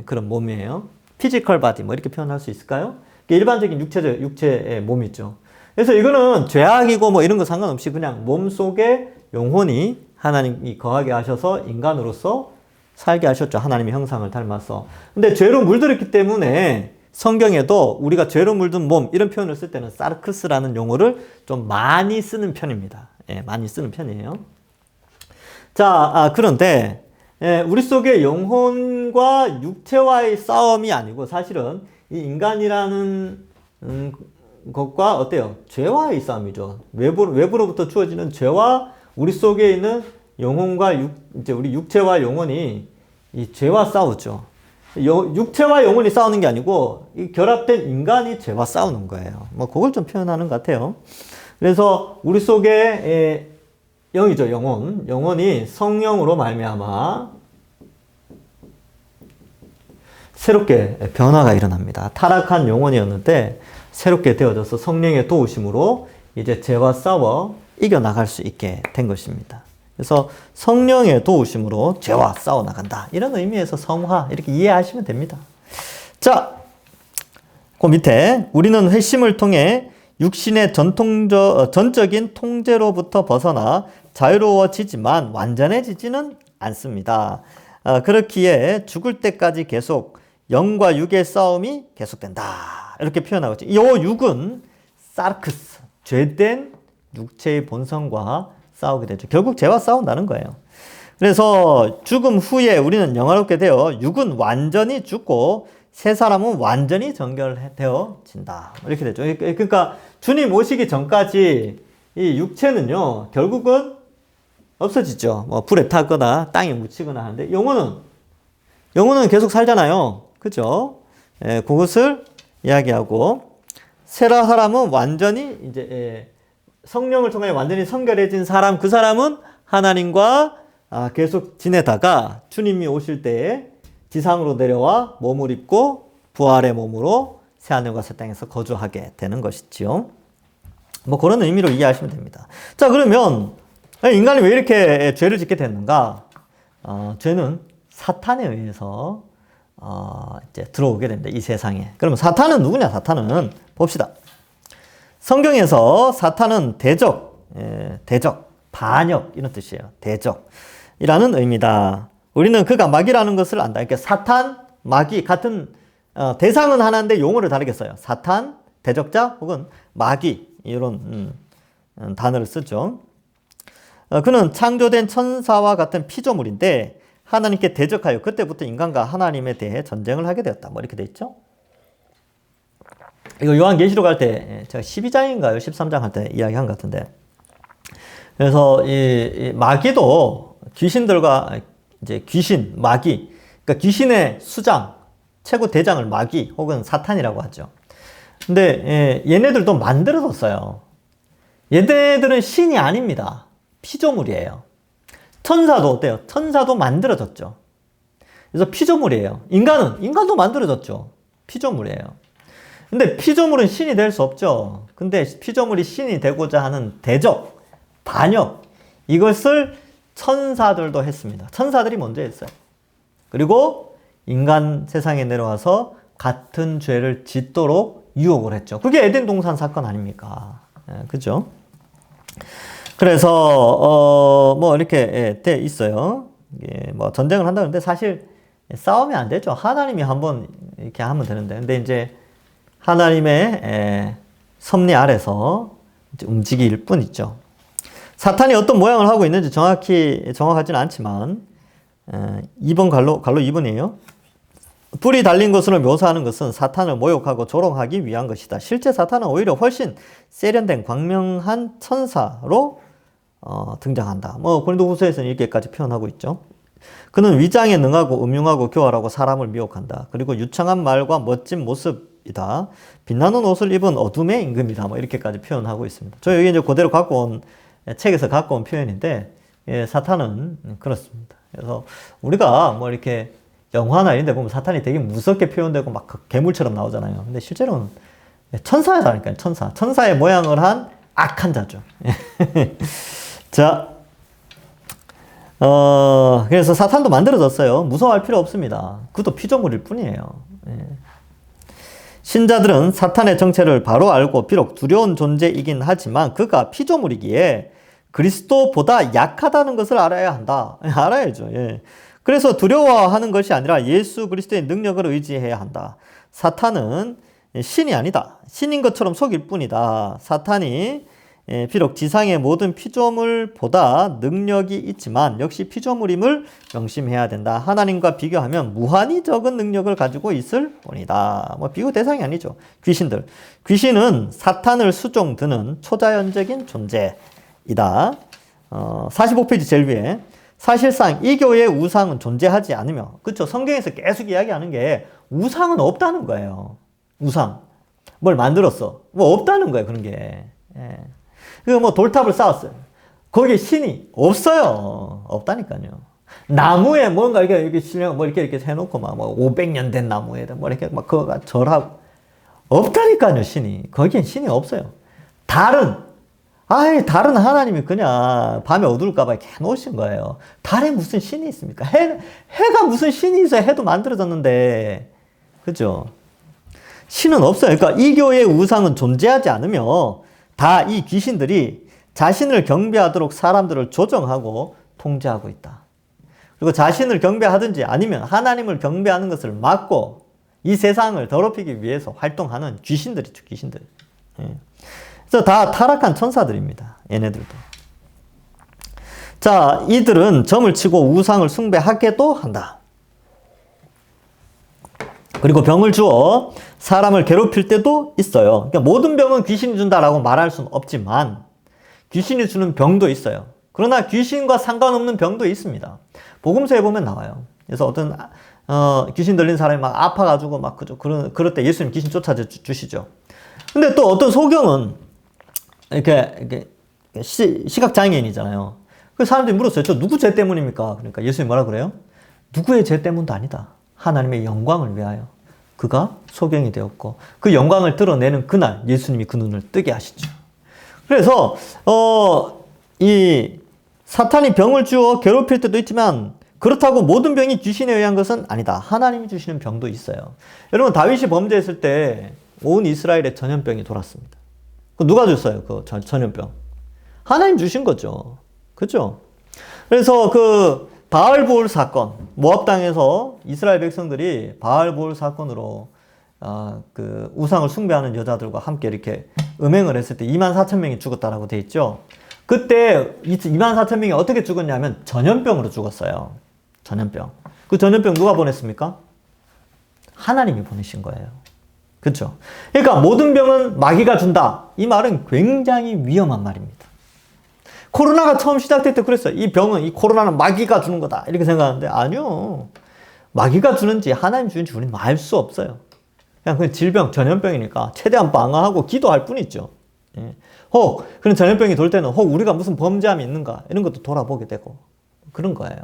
그런 몸이에요. 피지컬 바디 뭐 이렇게 표현할 수 있을까요? 일반적인 육체의 몸이죠. 그래서 이거는 죄악이고 뭐 이런 거 상관없이 그냥 몸 속에 영혼이 하나님이 거하게 하셔서 인간으로서 살게 하셨죠. 하나님의 형상을 닮아서. 근데 죄로 물들었기 때문에 성경에도 우리가 죄로 물든 몸 이런 표현을 쓸 때는 사르크스라는 용어를 좀 많이 쓰는 편입니다. 많이 쓰는 편이에요. 자, 그런데 우리 속의 영혼과 육체와의 싸움이 아니고 사실은 이 인간이라는 것과 어때요? 죄와의 싸움이죠. 외부로부터 주어지는 죄와 우리 속에 있는 영혼과 이제 우리 육체와 영혼이 이 죄와 싸우죠. 육체와 영혼이 싸우는 게 아니고 이 결합된 인간이 죄와 싸우는 거예요. 뭐 그걸 좀 표현하는 것 같아요. 그래서 우리 속에 영이죠, 영혼이 성령으로 말미암아 새롭게 변화가 일어납니다. 타락한 영혼이었는데 새롭게 되어져서 성령의 도우심으로 이제 죄와 싸워 이겨나갈 수 있게 된 것입니다. 그래서 성령의 도우심으로 죄와 싸워 나간다. 이런 의미에서 성화 이렇게 이해하시면 됩니다. 자, 그 밑에 우리는 회심을 통해 육신의 전적인 통제로부터 벗어나 자유로워지지만 완전해지지는 않습니다. 그렇기에 죽을 때까지 계속 영과 육의 싸움이 계속된다. 이렇게 표현하고 있죠. 이 육은 사르크스, 죄된 육체의 본성과 싸우게 되죠. 결국 죄와 싸운다는 거예요. 그래서 죽음 후에 우리는 영화롭게 되어 육은 완전히 죽고 세 사람은 완전히 정결되어진다. 이렇게 되죠. 그러니까 주님 오시기 전까지 이 육체는요, 결국은 없어지죠. 뭐 불에 타거나 땅에 묻히거나 하는데 영혼은 계속 살잖아요. 그죠? 예, 그것을 이야기하고 세 사람은 완전히 이제 성령을 통해 완전히 성결해진 사람, 그 사람은 하나님과 계속 지내다가 주님이 오실 때에 지상으로 내려와 몸을 입고 부활의 몸으로 새하늘과 새 땅에서 거주하게 되는 것이지요. 뭐 그런 의미로 이해하시면 됩니다. 자, 그러면 인간이 왜 이렇게 죄를 짓게 됐는가? 죄는 사탄에 의해서 이제 들어오게 됩니다. 이 세상에. 그러면 사탄은 누구냐? 사탄은 봅시다. 성경에서 사탄은 대적, 반역 이런 뜻이에요. 대적이라는 의미다. 우리는 그가 마귀라는 것을 안다. 그러니까 사탄, 마귀 같은 대상은 하나인데 용어를 다르게 써요. 사탄, 대적자 혹은 마귀 이런 단어를 쓰죠. 그는 창조된 천사와 같은 피조물인데 하나님께 대적하여 그때부터 인간과 하나님에 대해 전쟁을 하게 되었다. 뭐 이렇게 돼 있죠. 이거 요한계시록 할 때 제가 12장인가요? 13장 할 때 이야기한 것 같은데. 그래서 이 마귀도 귀신들과 이제 귀신, 마귀, 그러니까 귀신의 수장, 최고 대장을 마귀 혹은 사탄이라고 하죠. 근데 얘네들도 만들어졌어요. 얘네들은 신이 아닙니다. 피조물이에요. 천사도 어때요? 천사도 만들어졌죠. 그래서 피조물이에요. 인간도 만들어졌죠. 피조물이에요. 근데 피조물은 신이 될 수 없죠. 근데 피조물이 신이 되고자 하는 대적, 반역, 이것을 천사들도 했습니다. 천사들이 먼저 했어요. 그리고 인간 세상에 내려와서 같은 죄를 짓도록 유혹을 했죠. 그게 에덴 동산 사건 아닙니까? 그죠? 그래서 뭐 이렇게 돼 있어요. 뭐 전쟁을 한다는데 사실 싸우면 안 되죠. 하나님이 한번 이렇게 하면 되는데, 근데 이제 하나님의 섭리 아래서 이제 움직일 뿐이죠. 사탄이 어떤 모양을 하고 있는지 정확하지는 않지만 2번 갈로 2번이에요. 불이 달린 것으로 묘사하는 것은 사탄을 모욕하고 조롱하기 위한 것이다. 실제 사탄은 오히려 훨씬 세련된 광명한 천사로 등장한다. 뭐 고린도후서에서는 이렇게까지 표현하고 있죠. 그는 위장에 능하고 음흉하고 교활하고 사람을 미혹한다. 그리고 유창한 말과 멋진 모습이다. 빛나는 옷을 입은 어둠의 임금이다. 뭐 이렇게까지 표현하고 있습니다. 저 여기 이제 그대로 책에서 갖고 온 표현인데, 사탄은 그렇습니다. 그래서 우리가 뭐 이렇게 영화나 이런 데 보면 사탄이 되게 무섭게 표현되고 막 괴물처럼 나오잖아요. 근데 실제로는 천사라니까요. 천사의 모양을 한 악한 자죠. 자, 그래서 사탄도 만들어졌어요. 무서워할 필요 없습니다. 그것도 피조물일 뿐이에요. 신자들은 사탄의 정체를 바로 알고 비록 두려운 존재이긴 하지만 그가 피조물이기에 그리스도보다 약하다는 것을 알아야 한다. 알아야죠. 그래서 두려워하는 것이 아니라 예수 그리스도의 능력을 의지해야 한다. 사탄은 신이 아니다. 신인 것처럼 속일 뿐이다. 사탄이 비록 지상의 모든 피조물보다 능력이 있지만 역시 피조물임을 명심해야 된다. 하나님과 비교하면 무한히 적은 능력을 가지고 있을 뿐이다. 뭐 비교 대상이 아니죠. 귀신은 사탄을 수종드는 초자연적인 존재이다. 45페이지 제일 위에 사실상 이 교회의 우상은 존재하지 않으며, 그렇죠? 성경에서 계속 이야기하는 게 우상은 없다는 거예요. 우상. 뭘 만들었어. 뭐 없다는 거예요, 그런 게. 그 뭐 돌탑을 쌓았어요. 거기에 신이 없어요. 없다니까요. 나무에 뭔가 이렇게 실력 뭐 이렇게 해놓고 막 뭐 500년 된 나무에다 뭐 이렇게 막 그거가 절하고 없다니까요, 신이. 거기엔 신이 없어요. 다른 하나님이 그냥 밤에 어두울까봐 이렇게 해놓으신 거예요. 달에 무슨 신이 있습니까? 해가 무슨 신이 있어야 해도 만들어졌는데. 그죠? 신은 없어요. 그러니까 이 교회의 우상은 존재하지 않으며 다 이 귀신들이 자신을 경배하도록 사람들을 조정하고 통제하고 있다. 그리고 자신을 경배하든지 아니면 하나님을 경배하는 것을 막고 이 세상을 더럽히기 위해서 활동하는 귀신들이죠, 귀신들. 그래서 다 타락한 천사들입니다. 얘네들도. 자, 이들은 점을 치고 우상을 숭배하게도 한다. 그리고 병을 주어 사람을 괴롭힐 때도 있어요. 그러니까 모든 병은 귀신이 준다라고 말할 수는 없지만 귀신이 주는 병도 있어요. 그러나 귀신과 상관없는 병도 있습니다. 복음서에 보면 나와요. 그래서 어떤 귀신 들린 사람이 막 아파가지고 막 그럴 때 예수님 귀신 쫓아주시죠. 근데 또 어떤 소경은 이렇게 시각장애인이잖아요. 그 사람들이 물었어요. 저 누구 죄 때문입니까? 그러니까 예수님 뭐라 그래요? 누구의 죄 때문도 아니다. 하나님의 영광을 위하여 그가 소경이 되었고 그 영광을 드러내는 그날 예수님이 그 눈을 뜨게 하시죠. 그래서 이 사탄이 병을 주어 괴롭힐 때도 있지만 그렇다고 모든 병이 귀신에 의한 것은 아니다. 하나님이 주시는 병도 있어요. 여러분 다윗이 범죄했을 때 온 이스라엘에 전염병이 돌았습니다. 누가 줬어요? 그 전염병. 하나님 주신 거죠. 그죠? 그래서 그 바알보올 사건, 모압 땅에서 이스라엘 백성들이 바알보올 사건으로 그 우상을 숭배하는 여자들과 함께 이렇게 음행을 했을 때 24,000명이 죽었다라고 돼 있죠. 그때 24,000명이 어떻게 죽었냐면 전염병으로 죽었어요. 전염병. 그 전염병 누가 보냈습니까? 하나님이 보내신 거예요. 그렇죠? 그러니까 모든 병은 마귀가 준다. 이 말은 굉장히 위험한 말입니다. 코로나가 처음 시작될 때 그랬어요. 이 병은, 이 코로나는 마귀가 주는 거다. 이렇게 생각하는데 아니요. 마귀가 주는지 하나님 주는지 우리는 알 수 없어요. 그냥 그 질병, 전염병이니까 최대한 방어하고 기도할 뿐이죠. 예. 혹 그런 전염병이 돌 때는 혹 우리가 무슨 범죄함이 있는가 이런 것도 돌아보게 되고 그런 거예요.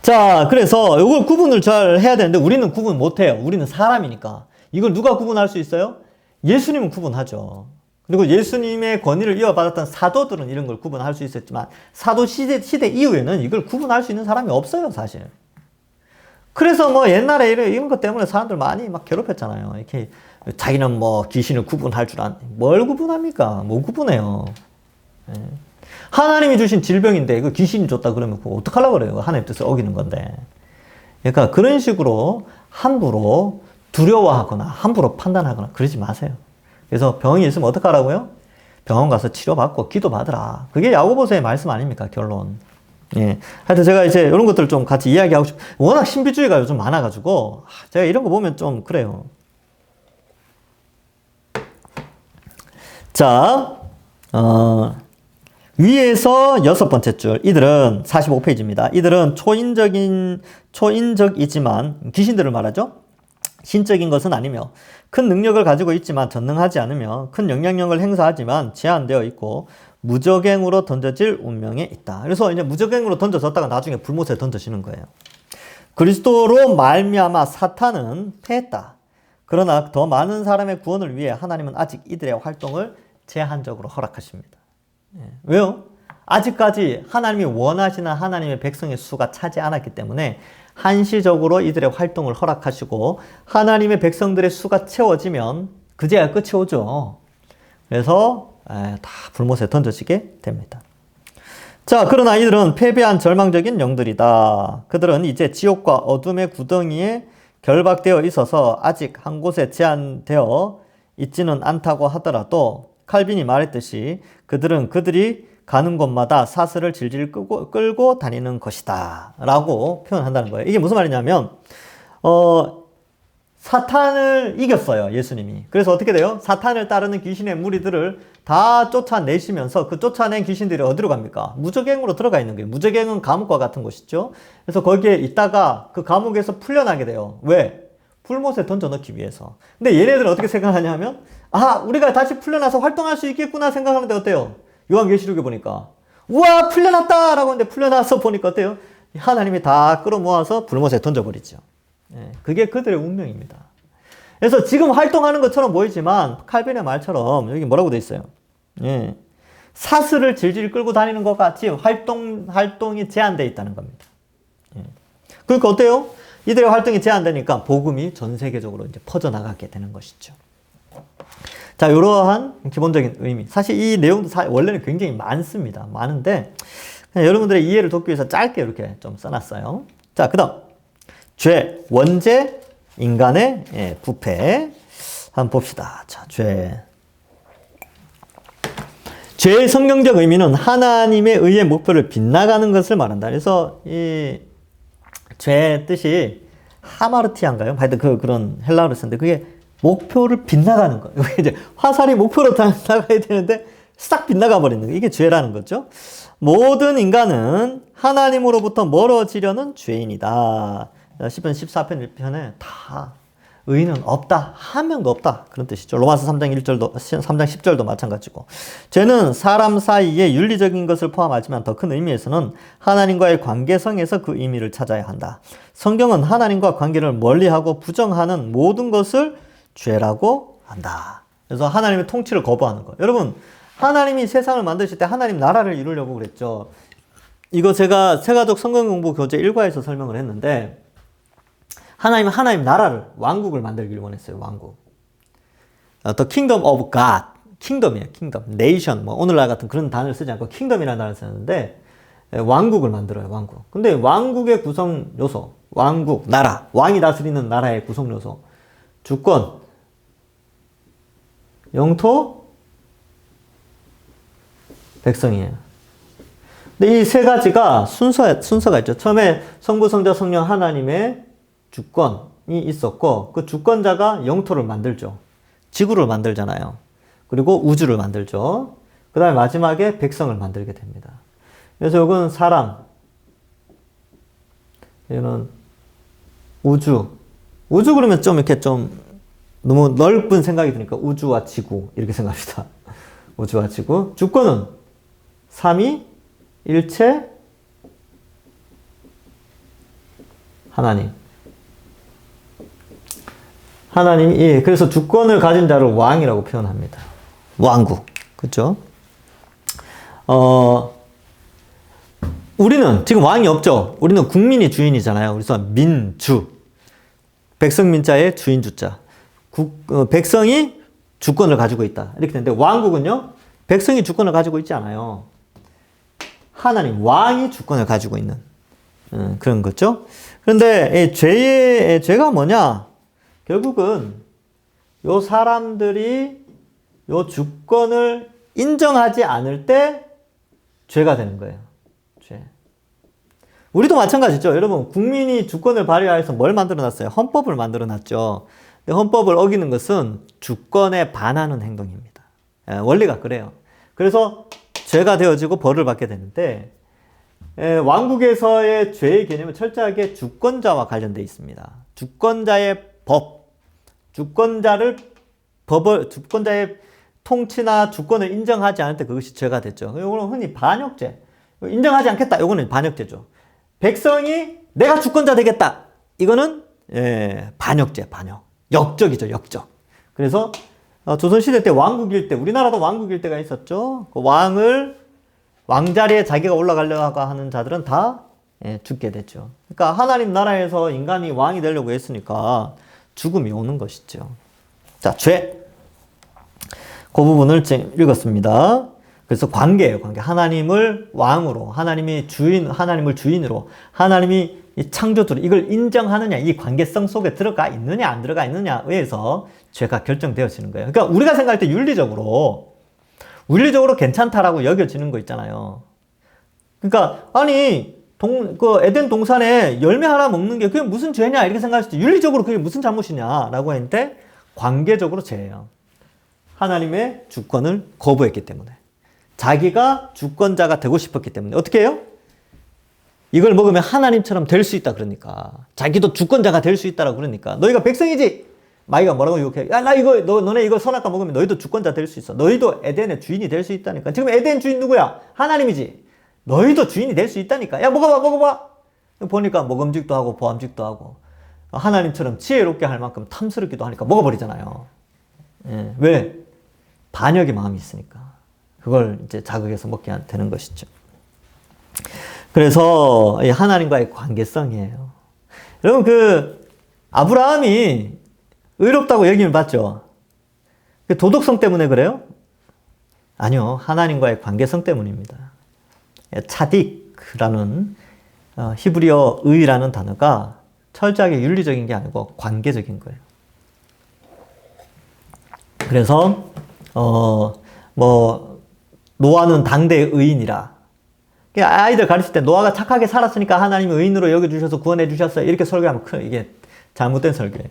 자, 그래서 이걸 구분을 잘 해야 되는데 우리는 구분 못해요. 우리는 사람이니까. 이걸 누가 구분할 수 있어요? 예수님은 구분하죠. 그리고 예수님의 권위를 이어받았던 사도들은 이런 걸 구분할 수 있었지만 사도 시대 이후에는 이걸 구분할 수 있는 사람이 없어요, 사실. 그래서 뭐 옛날에 이런 것 때문에 사람들 많이 막 괴롭혔잖아요. 이렇게 자기는 뭐 귀신을 구분할 줄 뭘 구분합니까? 뭐 구분해요. 예. 하나님이 주신 질병인데 그 귀신이 줬다 그러면 그거 어떡하려고 그래요? 하나님 뜻을 어기는 건데. 그러니까 그런 식으로 함부로 두려워하거나 함부로 판단하거나 그러지 마세요. 그래서 병이 있으면 어떡하라고요? 병원 가서 치료받고 기도받으라. 그게 야고보서의 말씀 아닙니까? 결론. 예. 하여튼 제가 이제 이런 것들을 좀 같이 이야기하고 워낙 신비주의가 요즘 많아가지고 제가 이런 거 보면 좀 그래요. 자, 위에서 6번째 줄. 이들은 45페이지입니다. 이들은 초인적이지만 귀신들을 말하죠. 신적인 것은 아니며 큰 능력을 가지고 있지만 전능하지 않으며 큰 영향력을 행사하지만 제한되어 있고 무적행으로 던져질 운명에 있다. 그래서 이제 무적행으로 던져졌다가 나중에 불못에 던져지는 거예요. 그리스도로 말미암아 사탄은 패했다. 그러나 더 많은 사람의 구원을 위해 하나님은 아직 이들의 활동을 제한적으로 허락하십니다. 왜요? 아직까지 하나님이 원하시는 하나님의 백성의 수가 차지 않았기 때문에 한시적으로 이들의 활동을 허락하시고 하나님의 백성들의 수가 채워지면 그제야 끝이 오죠. 그래서 다 불못에 던져지게 됩니다. 자, 그러나 이들은 패배한 절망적인 영들이다. 그들은 이제 지옥과 어둠의 구덩이에 결박되어 있어서 아직 한 곳에 제한되어 있지는 않다고 하더라도 칼빈이 말했듯이 그들은 그들이 가는 곳마다 사슬을 질질 끌고 다니는 것이다 라고 표현한다는 거예요. 이게 무슨 말이냐면 사탄을 이겼어요, 예수님이. 그래서 어떻게 돼요? 사탄을 따르는 귀신의 무리들을 다 쫓아내시면서 그 쫓아낸 귀신들이 어디로 갑니까? 무적행으로 들어가 있는 거예요. 무적행은 감옥과 같은 곳이죠. 그래서 거기에 있다가 그 감옥에서 풀려나게 돼요. 왜? 불못에 던져넣기 위해서. 근데 얘네들은 어떻게 생각하냐면 우리가 다시 풀려나서 활동할 수 있겠구나 생각하는데 어때요? 요한계시록에 보니까 우와 풀려났다 라고 하는데 풀려나서 보니까 어때요? 하나님이 다 끌어모아서 불못에 던져버리죠. 그게 그들의 운명입니다. 그래서 지금 활동하는 것처럼 보이지만 칼빈의 말처럼 여기 뭐라고 돼 있어요? 사슬을 질질 끌고 다니는 것 같이 활동이 제한되어 있다는 겁니다. 그러니까 어때요? 이들의 활동이 제한되니까 복음이 전 세계적으로 이제 퍼져나가게 되는 것이죠. 자, 이러한 기본적인 의미. 사실 이 내용도 원래는 굉장히 많습니다. 많은데 그냥 여러분들의 이해를 돕기 위해서 짧게 이렇게 좀 써놨어요. 자, 그 다음 죄, 원죄, 인간의 부패 한번 봅시다. 자, 죄의 성경적 의미는 하나님의 의의 목표를 빗나가는 것을 말한다. 그래서 이 죄의 뜻이 하마르티아인가요? 하여튼 그런 헬라어를 쓰는데 그게 목표를 빗나가는 거예요. 이제 화살이 목표로 나가야 되는데 싹 빗나가 버리는 거. 이게 죄라는 거죠. 모든 인간은 하나님으로부터 멀어지려는 죄인이다. 시편 14편 1편에 다 의인은 없다. 한 명도 없다. 그런 뜻이죠. 로마서 3장 1절도 3장 10절도 마찬가지고. 죄는 사람 사이에 윤리적인 것을 포함하지만 더 큰 의미에서는 하나님과의 관계성에서 그 의미를 찾아야 한다. 성경은 하나님과 관계를 멀리하고 부정하는 모든 것을 죄라고 한다. 그래서 하나님의 통치를 거부하는 거예요. 여러분, 하나님이 세상을 만드실 때 하나님 나라를 이루려고 그랬죠. 이거 제가 세가족 성경공부 교재 1과에서 설명을 했는데 하나님은 하나님 나라를, 왕국을 만들기를 원했어요. 왕국. The Kingdom of God. 킹덤이에요. 킹덤. Nation. 뭐 오늘날 같은 그런 단어를 쓰지 않고 킹덤이라는 단어를 쓰는데 왕국을 만들어요. 왕국. 근데 왕국의 구성 요소, 왕국, 나라, 왕이 다스리는 나라의 구성 요소, 주권, 영토, 백성이에요. 근데 이 세 가지가 순서가 있죠. 처음에 성부, 성자, 성령 하나님의 주권이 있었고 그 주권자가 영토를 만들죠. 지구를 만들잖아요. 그리고 우주를 만들죠. 그 다음에 마지막에 백성을 만들게 됩니다. 그래서 이건 사람, 이거는 우주 그러면 좀 이렇게 좀 너무 넓은 생각이 드니까 우주와 지구 이렇게 생각합시다. 우주와 지구. 주권은 삼위, 일체, 하나님. 하나님이, 그래서 주권을 가진 자를 왕이라고 표현합니다. 왕국. 그죠? 우리는 지금 왕이 없죠? 우리는 국민이 주인이잖아요. 그래서 민주. 백성민자의 주인주자. 백성이 주권을 가지고 있다. 이렇게 되는데 왕국은요? 백성이 주권을 가지고 있지 않아요. 하나님, 왕이 주권을 가지고 있는 그런 거죠. 그런데 죄가 뭐냐? 결국은 요 사람들이 요 주권을 인정하지 않을 때 죄가 되는 거예요. 죄. 우리도 마찬가지죠. 여러분, 국민이 주권을 발휘해서 뭘 만들어놨어요? 헌법을 만들어놨죠. 근데 헌법을 어기는 것은 주권에 반하는 행동입니다. 원리가 그래요. 그래서 죄가 되어지고 벌을 받게 되는데 왕국에서의 죄의 개념은 철저하게 주권자와 관련되어 있습니다. 주권자의 법, 주권자의 통치나 주권을 인정하지 않을 때 그것이 죄가 됐죠. 이거는 흔히 반역죄. 인정하지 않겠다. 이거는 반역죄죠. 백성이 내가 주권자 되겠다. 이거는 반역죄, 반역. 역적이죠, 역적. 그래서 조선시대 때 왕국일 때, 우리나라도 왕국일 때가 있었죠. 그 왕자리에 자기가 올라가려고 하는 자들은 다 죽게 됐죠. 그러니까 하나님 나라에서 인간이 왕이 되려고 했으니까 죽음이 오는 것이죠. 자, 죄. 그 부분을 읽었습니다. 그래서 관계예요, 관계. 하나님을 왕으로, 하나님을 주인으로, 하나님이 이 창조주로 이걸 인정하느냐, 이 관계성 속에 들어가 있느냐, 안 들어가 있느냐에 의해서 죄가 결정되어지는 거예요. 그러니까 우리가 생각할 때 윤리적으로 괜찮다라고 여겨지는 거 있잖아요. 그러니까, 아니, 에덴 동산에 열매 하나 먹는 게 그게 무슨 죄냐, 이렇게 생각했을 때 윤리적으로 그게 무슨 잘못이냐라고 했는데 관계적으로 죄예요. 하나님의 주권을 거부했기 때문에. 자기가 주권자가 되고 싶었기 때문에. 어떻게 해요? 이걸 먹으면 하나님처럼 될 수 있다 그러니까. 자기도 주권자가 될 수 있다라고 그러니까. 너희가 백성이지? 마귀가 뭐라고 유혹해? 야, 너네 이거 선악과 먹으면 너희도 주권자 될 수 있어. 너희도 에덴의 주인이 될 수 있다니까. 지금 에덴 주인 누구야? 하나님이지. 너희도 주인이 될 수 있다니까. 야, 먹어봐. 보니까 먹음직도 하고 보암직도 하고 하나님처럼 지혜롭게 할 만큼 탐스럽기도 하니까 먹어버리잖아요. 왜? 반역의 마음이 있으니까. 그걸 이제 자극해서 먹게 되는 것이죠. 그래서 이 하나님과의 관계성이에요. 여러분, 아브라함이 의롭다고 여김을 받죠. 도덕성 때문에 그래요? 아니요. 하나님과의 관계성 때문입니다. 차딕라는 히브리어 의라는 단어가 철저하게 윤리적인 게 아니고 관계적인 거예요. 그래서 노아는 당대의 의인이라. 아이들 가르칠 때 노아가 착하게 살았으니까 하나님이 의인으로 여겨주셔서 구원해 주셨어요. 이렇게 설교하면 이게 잘못된 설교예요.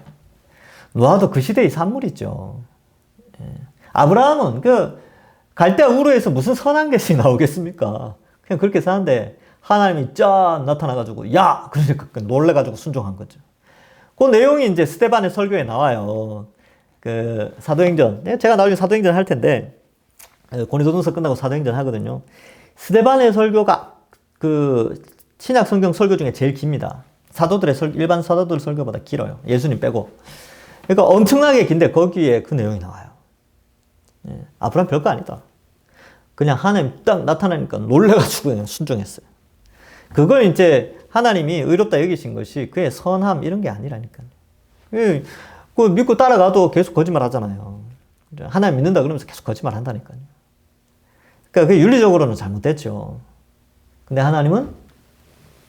노아도 그 시대의 산물이죠. 예. 아브라함은 그 갈대아 우르에서 무슨 선한 것이 나오겠습니까? 그냥 그렇게 사는데 하나님이 짠 나타나가지고 야! 그러니까 놀래가지고 순종한 거죠. 그 내용이 이제 스데반의 설교에 나와요. 그 사도행전. 제가 나중에 사도행전 할 텐데 고린도전서 끝나고 사도행전 하거든요. 스데반의 설교가 그 신약 성경 설교 중에 제일 깁니다. 사도들의 일반 사도들 설교보다 길어요. 예수님 빼고. 그러니까 엄청나게 긴데 거기에 그 내용이 나와요. 예. 아브라함 별거 아니다. 그냥 하나님 딱 나타나니까 놀래가지고 그냥 순종했어요. 그걸 이제 하나님이 의롭다 여기신 것이 그의 선함 이런 게 아니라니까요. 그 믿고 따라가도 계속 거짓말 하잖아요. 하나님 믿는다 그러면서 계속 거짓말 한다니까요. 그러니까 그게 윤리적으로는 잘못됐죠. 근데 하나님은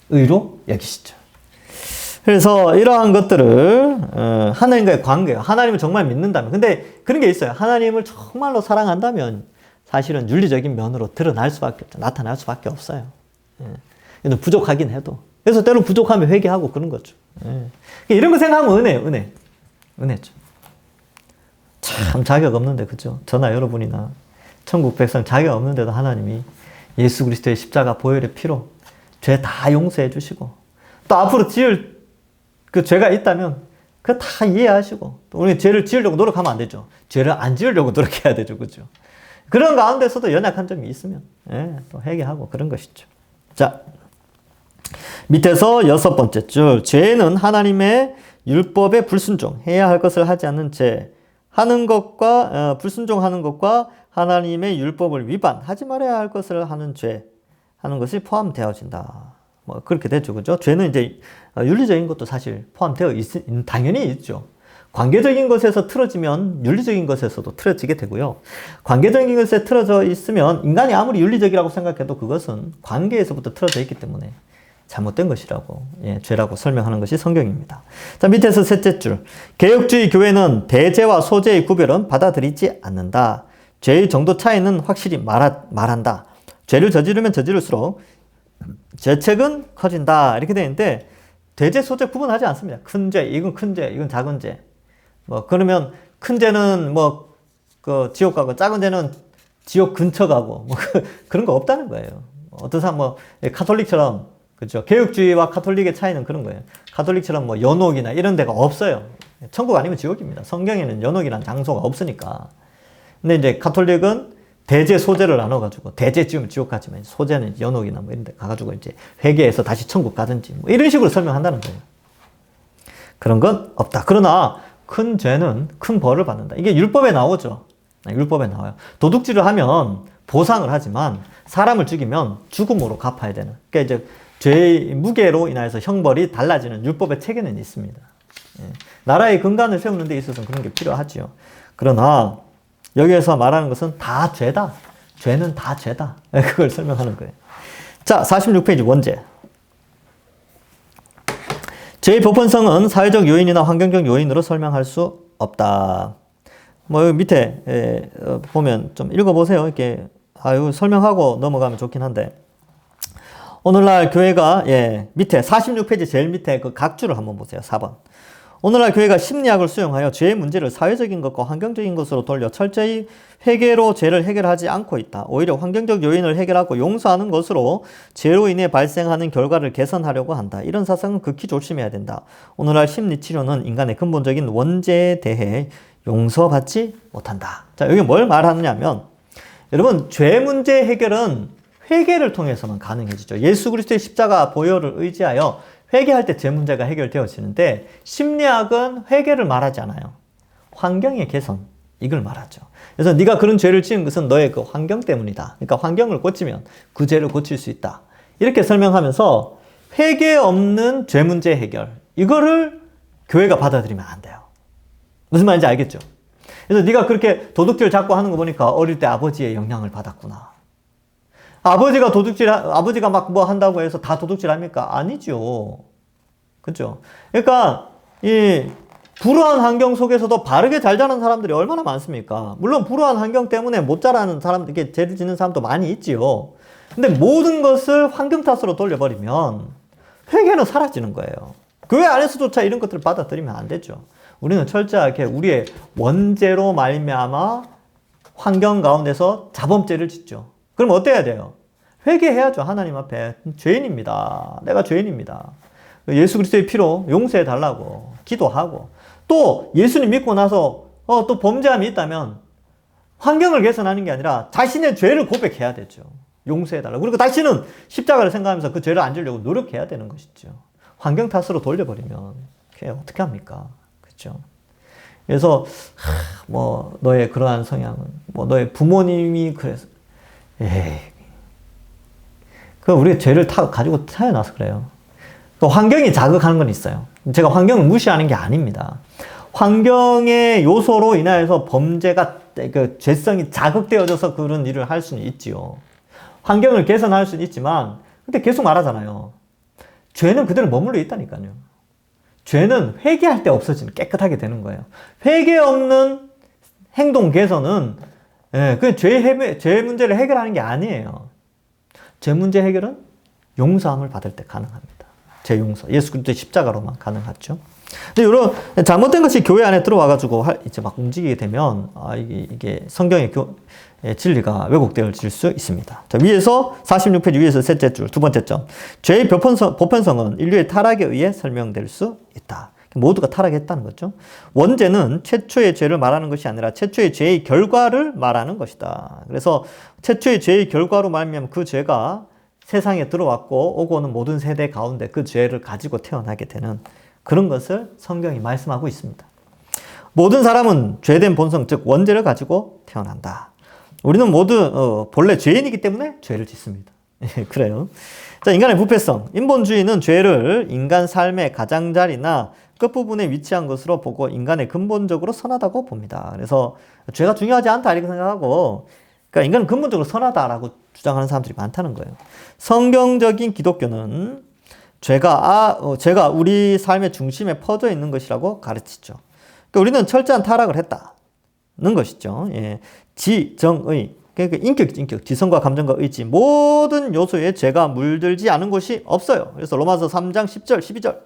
의로 여기시죠. 그래서 이러한 것들을 하나님과의 관계가 하나님을 정말 믿는다면 근데 그런 게 있어요. 하나님을 정말로 사랑한다면 사실은 윤리적인 면으로 드러날 수밖에 없죠. 나타날 수밖에 없어요. 예. 부족하긴 해도. 그래서 때로 부족하면 회개하고 그런 거죠. 예. 이런 거 생각하면 은혜죠. 참 자격 없는데 그죠? 저나 여러분이나 천국 백성 자격 없는데도 하나님이 예수 그리스도의 십자가 보혈의 피로 죄 다 용서해 주시고 또 앞으로 지을 그 죄가 있다면 그거 다 이해하시고 또 우리 죄를 지으려고 노력하면 안 되죠. 죄를 안 지으려고 노력해야 되죠. 그죠? 그런 가운데서도 연약한 점이 있으면 예, 또 회개하고 그런 것이죠. 자, 밑에서 6번째 줄 죄는 하나님의 율법에 불순종 해야 할 것을 하지 않는 죄 하는 것과 불순종하는 것과 하나님의 율법을 위반하지 말아야 할 것을 하는 죄 하는 것이 포함되어진다. 뭐 그렇게 되죠. 그죠? 죄는 이제 윤리적인 것도 사실 포함되어 당연히 있죠. 관계적인 것에서 틀어지면 윤리적인 것에서도 틀어지게 되고요. 관계적인 것에 틀어져 있으면 인간이 아무리 윤리적이라고 생각해도 그것은 관계에서부터 틀어져 있기 때문에 잘못된 것이라고 죄라고 설명하는 것이 성경입니다. 자, 밑에서 셋째 줄 개혁주의 교회는 대죄와 소죄의 구별은 받아들이지 않는다. 죄의 정도 차이는 확실히 말한다. 죄를 저지르면 저지를수록 죄책은 커진다. 이렇게 되는데 대죄 소죄 구분하지 않습니다. 큰 죄, 이건 큰 죄, 이건 작은 죄. 뭐 그러면 큰 죄는 뭐 그 지옥 가고 작은 죄는 지옥 근처 가고 뭐 그런 거 없다는 거예요. 어떤 사람 뭐 카톨릭처럼 그렇죠. 개혁주의와 카톨릭의 차이는 그런 거예요. 카톨릭처럼 뭐 연옥이나 이런 데가 없어요. 천국 아니면 지옥입니다. 성경에는 연옥이란 장소가 없으니까. 근데 이제 카톨릭은 대죄 소죄를 나눠가지고 대죄 지으면 지옥 가지만 소죄는 연옥이나 뭐 이런 데 가가지고 이제 회개해서 다시 천국 가든지 뭐 이런 식으로 설명한다는 거예요. 그런 건 없다. 그러나 큰 죄는 큰 벌을 받는다. 이게 율법에 나오죠. 율법에 나와요. 도둑질을 하면 보상을 하지만 사람을 죽이면 죽음으로 갚아야 되는. 그러니까 이제 죄의 무게로 인하여서 형벌이 달라지는 율법의 체계는 있습니다. 나라의 근간을 세우는 데 있어서는 그런 게 필요하지요. 그러나 여기에서 말하는 것은 다 죄다. 죄는 다 죄다. 그걸 설명하는 거예요. 자, 46페이지 원제. 죄의 보편성은 사회적 요인이나 환경적 요인으로 설명할 수 없다. 뭐 여기 밑에 보면 좀 읽어보세요. 이렇게 이거 설명하고 넘어가면 좋긴 한데 오늘날 교회가 밑에 46페이지 제일 밑에 그 각주를 한번 보세요. 4번. 오늘날 교회가 심리학을 수용하여 죄의 문제를 사회적인 것과 환경적인 것으로 돌려 철저히 회개로 죄를 해결하지 않고 있다. 오히려 환경적 요인을 해결하고 용서하는 것으로 죄로 인해 발생하는 결과를 개선하려고 한다. 이런 사상은 극히 조심해야 된다. 오늘날 심리치료는 인간의 근본적인 원죄에 대해 용서받지 못한다. 자, 여기 뭘 말하느냐면 여러분 죄 문제 해결은 회개를 통해서만 가능해지죠. 예수 그리스도의 십자가 보혈을 의지하여 회개할 때 죄 문제가 해결되어지는데 심리학은 회개를 말하지 않아요. 환경의 개선 이걸 말하죠. 그래서 네가 그런 죄를 지은 것은 너의 그 환경 때문이다. 그러니까 환경을 고치면 그 죄를 고칠 수 있다. 이렇게 설명하면서 회개 없는 죄 문제 해결 이거를 교회가 받아들이면 안 돼요. 무슨 말인지 알겠죠? 그래서 네가 그렇게 도둑질 자꾸 하는 거 보니까 어릴 때 아버지의 영향을 받았구나. 아버지가 막 뭐 한다고 해서 다 도둑질 합니까? 아니죠. 그죠? 그러니까, 이, 불우한 환경 속에서도 바르게 잘 자라는 사람들이 얼마나 많습니까? 물론 불우한 환경 때문에 못 자라는 사람, 이렇게 죄를 짓는 사람도 많이 있지요. 근데 모든 것을 환경 탓으로 돌려버리면 회개는 사라지는 거예요. 교회 안에서조차 이런 것들을 받아들이면 안 되죠. 우리는 철저하게 우리의 원죄로 말미암아 환경 가운데서 자범죄를 짓죠. 그럼 어때야 돼요? 회개해야죠. 하나님 앞에. 죄인입니다. 내가 죄인입니다. 예수 그리스도의 피로 용서해 달라고 기도하고, 또 예수님 믿고 나서 또 범죄함이 있다면 환경을 개선하는 게 아니라 자신의 죄를 고백해야 되죠. 용서해 달라고. 그리고 다시는 십자가를 생각하면서 그 죄를 안 지려고 노력해야 되는 것이죠. 환경 탓으로 돌려버리면 그게 어떻게 합니까? 그렇죠? 그래서 뭐 너의 그러한 성향은 뭐 너의 부모님이 그래서 그 우리가 죄를 가지고 태어나서 그래요. 그 환경이 자극하는 건 있어요. 제가 환경을 무시하는 게 아닙니다. 환경의 요소로 인하여서 범죄가 그 죄성이 자극되어져서 그런 일을 할 수는 있지요. 환경을 개선할 수는 있지만 근데 계속 말하잖아요. 죄는 그대로 머물러 있다니까요. 죄는 회개할 때 없어지는, 깨끗하게 되는 거예요. 회개 없는 행동 개선은 그 죄 문제를 해결하는 게 아니에요. 죄 문제 해결은 용서함을 받을 때 가능합니다. 죄 용서. 예수 그리스도의 십자가로만 가능하죠. 근데 이런 잘못된 것이 교회 안에 들어와가지고 이제 막 움직이게 되면 이게 성경의 진리가 왜곡될 수 있습니다. 자, 위에서 46페이지 위에서 셋째 줄 두 번째 점. 죄의 보편성은 인류의 타락에 의해 설명될 수 있다. 모두가 타락했다는 거죠. 원죄는 최초의 죄를 말하는 것이 아니라 최초의 죄의 결과를 말하는 것이다. 그래서 최초의 죄의 결과로 말하면 그 죄가 세상에 들어왔고 오고 오는 모든 세대 가운데 그 죄를 가지고 태어나게 되는 그런 것을 성경이 말씀하고 있습니다. 모든 사람은 죄된 본성, 즉 원죄를 가지고 태어난다. 우리는 모두 본래 죄인이기 때문에 죄를 짓습니다. 그래요. 자, 인간의 부패성. 인본주의는 죄를 인간 삶의 가장자리나 끝부분에 위치한 것으로 보고 인간의 근본적으로 선하다고 봅니다. 그래서 죄가 중요하지 않다 이렇게 생각하고, 그러니까 인간은 근본적으로 선하다라고 주장하는 사람들이 많다는 거예요. 성경적인 기독교는 죄가 우리 삶의 중심에 퍼져 있는 것이라고 가르치죠. 그러니까 우리는 철저한 타락을 했다는 것이죠. 예. 지정의, 그러니까 인격, 지성과 감정과 의지, 모든 요소에 죄가 물들지 않은 곳이 없어요. 그래서 로마서 3장 10절, 12절.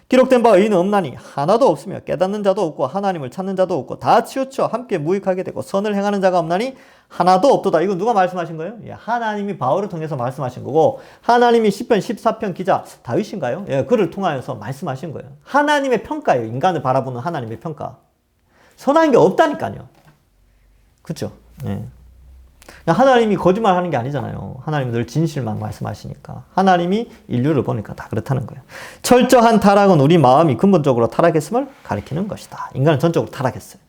기록된 바 의인은 없나니 하나도 없으며 깨닫는 자도 없고 하나님을 찾는 자도 없고 다 치우쳐 함께 무익하게 되고 선을 행하는 자가 없나니 하나도 없도다. 이건 누가 말씀하신 거예요? 예, 하나님이 바울을 통해서 말씀하신 거고, 하나님이 10편 14편 기자 다윗인가요? 예, 그를 통하여서 말씀하신 거예요. 하나님의 평가예요. 인간을 바라보는 하나님의 평가. 선한 게 없다니까요. 그렇죠? 예. 하나님이 거짓말하는 게 아니잖아요. 하나님은 늘 진실만 말씀하시니까. 하나님이 인류를 보니까 다 그렇다는 거예요. 철저한 타락은 우리 마음이 근본적으로 타락했음을 가리키는 것이다. 인간은 전적으로 타락했어요.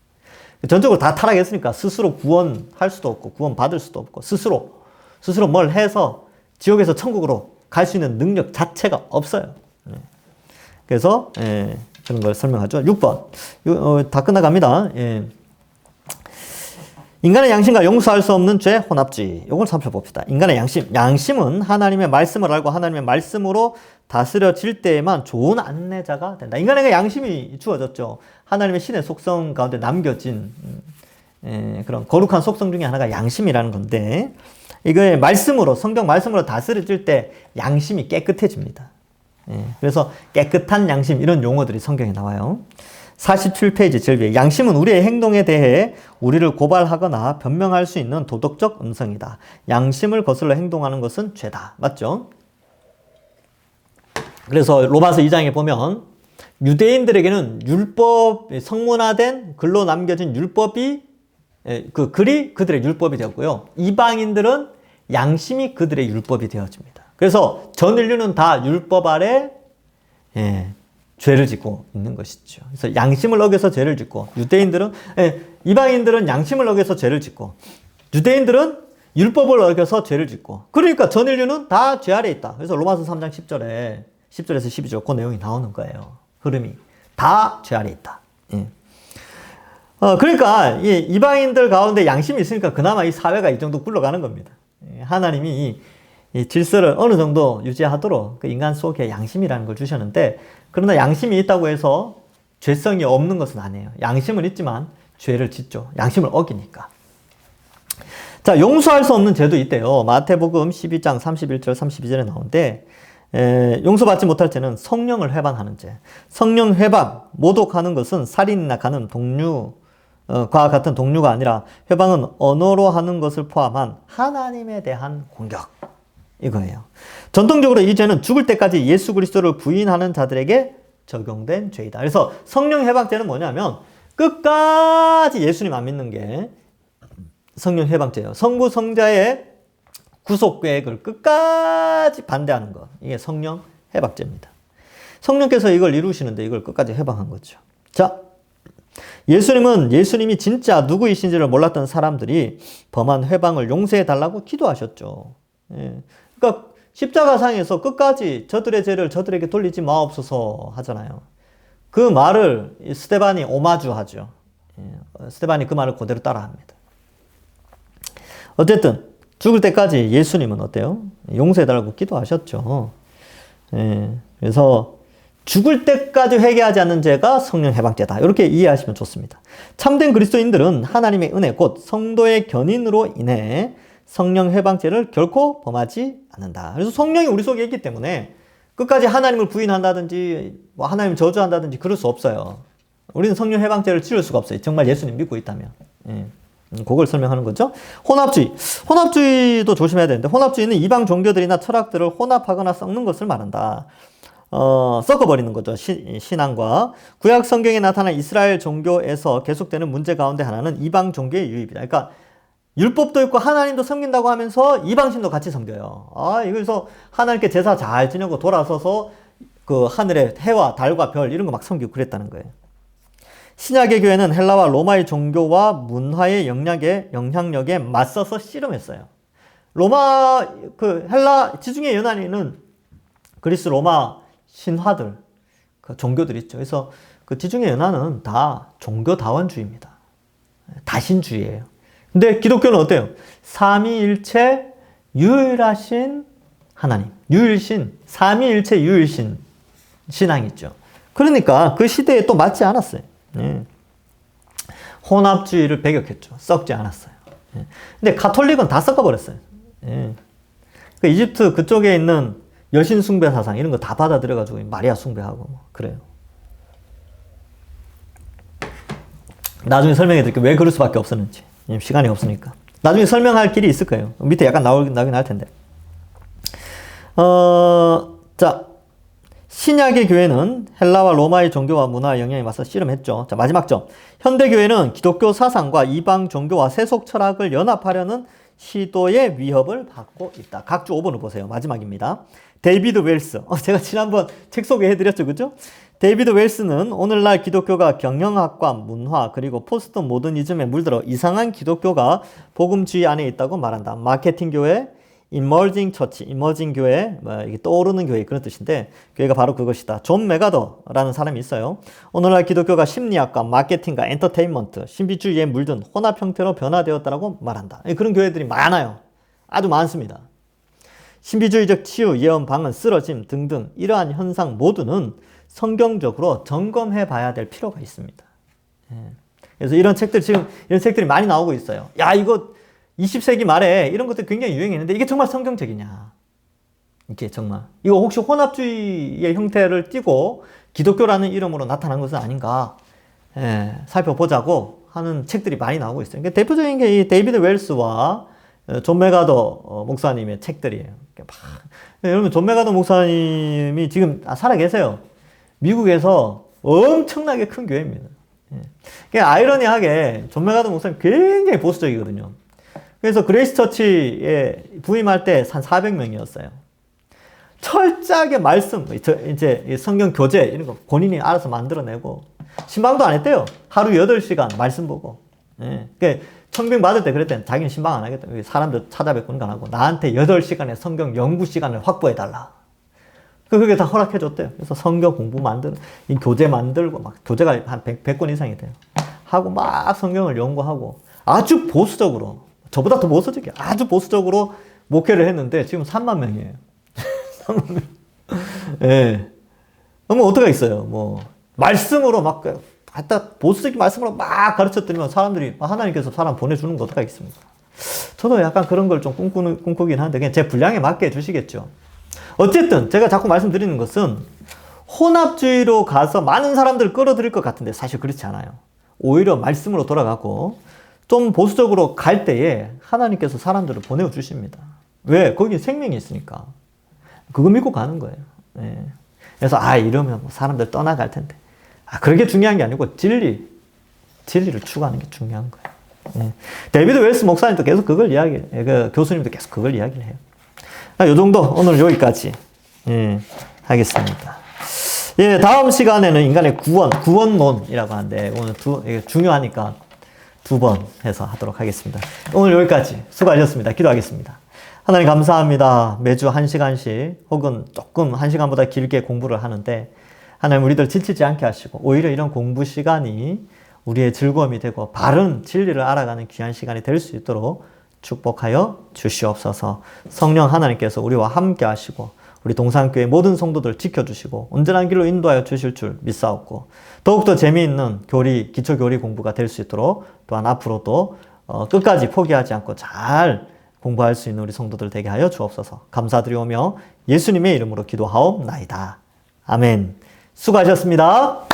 전적으로 다 타락했으니까 스스로 구원할 수도 없고 구원받을 수도 없고 스스로 뭘 해서 지옥에서 천국으로 갈 수 있는 능력 자체가 없어요. 그래서 그런 걸 설명하죠. 6번 다 끝나갑니다. 인간의 양심과 용서할 수 없는 죄, 혼합주의. 이걸 살펴봅시다. 인간의 양심은 하나님의 말씀을 알고 하나님의 말씀으로 다스려질 때에만 좋은 안내자가 된다. 인간에게 양심이 주어졌죠. 하나님의 신의 속성 가운데 남겨진 그런 거룩한 속성 중에 하나가 양심이라는 건데, 이거의 말씀으로, 성경 말씀으로 다스려질 때 양심이 깨끗해집니다. 그래서 깨끗한 양심, 이런 용어들이 성경에 나와요. 47페이지 제일 위에, 양심은 우리의 행동에 대해 우리를 고발하거나 변명할 수 있는 도덕적 음성이다. 양심을 거슬러 행동하는 것은 죄다. 맞죠? 그래서 로마서 2장에 보면 유대인들에게는 율법, 성문화된 글로 남겨진 율법이 그 글이 그들의 율법이 되었고요. 이방인들은 양심이 그들의 율법이 되어집니다. 그래서 전 인류는 다 율법 아래 죄를 짓고 있는 것이죠. 그래서 양심을 어겨서 죄를 짓고, 이방인들은 양심을 어겨서 죄를 짓고, 유대인들은 율법을 어겨서 죄를 짓고, 그러니까 전 인류는 다 죄 아래 있다. 그래서 로마서 3장 10절에서 12절 그 내용이 나오는 거예요. 흐름이. 다 죄 아래 있다. 그러니까 이방인들 가운데 양심이 있으니까 그나마 이 사회가 이 정도 굴러가는 겁니다. 하나님이 이 질서를 어느 정도 유지하도록 그 인간 속에 양심이라는 걸 주셨는데, 그러나 양심이 있다고 해서 죄성이 없는 것은 아니에요. 양심은 있지만 죄를 짓죠. 양심을 어기니까. 자, 용서할 수 없는 죄도 있대요. 마태복음 12장 31절 32절에 나오는데, 용서받지 못할 죄는 성령을 회방하는 죄. 성령 회방, 모독하는 것은 살인이나 간음, 과 같은 동류가 아니라 회방은 언어로 하는 것을 포함한 하나님에 대한 공격. 이거예요. 전통적으로 이 죄는 죽을 때까지 예수 그리스도를 부인하는 자들에게 적용된 죄이다. 그래서 성령 회방죄는 뭐냐면 끝까지 예수님 안 믿는 게 성령 회방죄예요. 성부 성자의 구속 계획을 끝까지 반대하는 것. 이게 성령 회방죄입니다. 성령께서 이걸 이루시는데 이걸 끝까지 회방한 거죠. 자, 예수님이 진짜 누구이신지를 몰랐던 사람들이 범한 회방을 용서해 달라고 기도하셨죠. 예. 그러니까 십자가상에서 끝까지 저들의 죄를 저들에게 돌리지 마옵소서 하잖아요. 그 말을 스데반이 오마주하죠. 예. 스데반이 그 말을 그대로 따라합니다. 어쨌든 죽을 때까지 예수님은 어때요? 용서해 달라고 기도하셨죠. 예. 그래서 죽을 때까지 회개하지 않는 죄가 성령 해방죄다. 이렇게 이해하시면 좋습니다. 참된 그리스도인들은 하나님의 은혜 곧 성도의 견인으로 인해 성령 해방죄를 결코 범하지 않는다. 그래서 성령이 우리 속에 있기 때문에 끝까지 하나님을 부인한다든지 뭐 하나님을 저주한다든지 그럴 수 없어요. 우리는 성령 해방죄를 치를 수가 없어요. 정말 예수님 믿고 있다면. 예. 그걸 설명하는 거죠. 혼합주의도 조심해야 되는데 혼합주의는 이방 종교들이나 철학들을 혼합하거나 섞는 것을 말한다. 섞어버리는 거죠. 신앙과. 구약 성경에 나타난 이스라엘 종교에서 계속되는 문제 가운데 하나는 이방 종교의 유입이다. 그러니까 율법도 있고 하나님도 섬긴다고 하면서 이방신도 같이 섬겨요. 이거서 하나님께 제사 잘 지내고 돌아서서 그 하늘의 해와 달과 별 이런 거 막 섬기고 그랬다는 거예요. 신약의 교회는 헬라와 로마의 종교와 문화의 영향력에 맞서서 씨름했어요. 헬라 지중해 연안에는 그리스 로마 신화들, 그 종교들 있죠. 그래서 그 지중해 연안은 다 종교다원주의입니다. 다신주의예요. 근데 기독교는 어때요? 삼위일체 유일하신 하나님, 유일신, 삼위일체 유일신 신앙이 있죠. 그러니까 그 시대에 또 맞지 않았어요. 예. 혼합주의를 배격했죠. 썩지 않았어요. 예. 근데 가톨릭은 다 섞어버렸어요. 예. 그 이집트 그쪽에 있는 여신 숭배 사상 이런 거 다 받아들여가지고 마리아 숭배하고 뭐 그래요. 나중에 설명해 드릴게요. 왜 그럴 수밖에 없었는지. 시간이 없으니까. 나중에 설명할 길이 있을 거예요. 밑에 약간 나오긴 할 텐데. 자, 신약의 교회는 헬라와 로마의 종교와 문화의 영향에 맞서 씨름했죠. 자, 마지막 점. 현대 교회는 기독교 사상과 이방 종교와 세속 철학을 연합하려는 시도의 위협을 받고 있다. 각주 5번을 보세요. 마지막입니다. 데이비드 웰스. 제가 지난번 책 소개해드렸죠. 그죠? 데이비드 웰스는 오늘날 기독교가 경영학과 문화 그리고 포스트 모더니즘에 물들어 이상한 기독교가 복음주의 안에 있다고 말한다. 마케팅 교회, 이머징 처치, 이머징 교회, 이게 떠오르는 교회 그런 뜻인데 교회가 바로 그것이다. 존 메가더라는 사람이 있어요. 오늘날 기독교가 심리학과, 마케팅과 엔터테인먼트, 신비주의에 물든 혼합 형태로 변화되었다고 말한다. 그런 교회들이 많아요. 아주 많습니다. 신비주의적 치유, 예언, 방언, 쓰러짐 등등 이러한 현상 모두는 성경적으로 점검해 봐야 될 필요가 있습니다. 그래서 이런 책들이 많이 나오고 있어요. 야, 이거 20세기 말에 이런 것들 굉장히 유행했는데 이게 정말 성경적이냐? 이게 정말. 이거 혹시 혼합주의의 형태를 띠고 기독교라는 이름으로 나타난 것은 아닌가? 살펴보자고 하는 책들이 많이 나오고 있어요. 그러니까 대표적인 게 이 데이비드 웰스와 존 메가더 목사님의 책들이에요. 여러분, 존 메가더 목사님이 지금 살아 계세요. 미국에서 엄청나게 큰 교회입니다. 아이러니하게 존 메가더 목사님 굉장히 보수적이거든요. 그래서 그레이스 처치에 부임할 때 한 400명이었어요. 철저하게 말씀, 이제 성경 교재 이런 거 본인이 알아서 만들어내고 신방도 안 했대요. 하루 8시간 말씀 보고. 그러니까 청빙 받을 때 그랬대. 자기는 신방 안 하겠다. 사람들 찾아뵙고는 안 하고 나한테 8시간의 성경 연구 시간을 확보해달라. 그게 다 허락해줬대요. 그래서 성경 공부 이 교재 만들고 막 교재가 한 100권 이상이 돼요. 하고 막 성경을 연구하고 아주 보수적으로 저보다 더 보수적이야. 아주 보수적으로 목회를 했는데 지금 3만 명이에요. 3만 명. 예. 그러면 어떡하 있어요. 뭐 말씀으로 막 갖다 보수적인 말씀으로 막 가르쳤더니 사람들이 하나님께서 사람 보내주는 거 어떡하 있습니까? 저도 약간 그런 걸 좀 꿈꾸긴 하는데 그냥 제 분량에 맞게 해주시겠죠. 어쨌든 제가 자꾸 말씀드리는 것은 혼합주의로 가서 많은 사람들을 끌어들일 것 같은데 사실 그렇지 않아요. 오히려 말씀으로 돌아가고 좀 보수적으로 갈 때에 하나님께서 사람들을 보내주십니다. 왜? 거기 생명이 있으니까. 그거 믿고 가는 거예요. 예. 그래서 이러면 사람들 떠나갈 텐데. 그렇게 중요한 게 아니고 진리를 추구하는 게 중요한 거예요. 예. 데이비드 웰스 목사님도 계속 그걸 교수님도 계속 그걸 이야기를 해요. 요 정도 오늘 여기까지 하겠습니다. 예, 다음 시간에는 인간의 구원론이라고 하는데 오늘 이게 중요하니까 2번 해서 하도록 하겠습니다. 오늘 여기까지 수고하셨습니다. 기도하겠습니다. 하나님 감사합니다. 매주 1시간씩 혹은 조금 1시간보다 길게 공부를 하는데 하나님 우리들 지치지 않게 하시고 오히려 이런 공부 시간이 우리의 즐거움이 되고 바른 진리를 알아가는 귀한 시간이 될 수 있도록 축복하여 주시옵소서. 성령 하나님께서 우리와 함께 하시고 우리 동산교회 모든 성도들 지켜주시고 온전한 길로 인도하여 주실 줄 믿사옵고 더욱더 재미있는 기초교리 공부가 될 수 있도록 또한 앞으로도 끝까지 포기하지 않고 잘 공부할 수 있는 우리 성도들 되게 하여 주옵소서. 감사드리오며 예수님의 이름으로 기도하옵나이다. 아멘. 수고하셨습니다.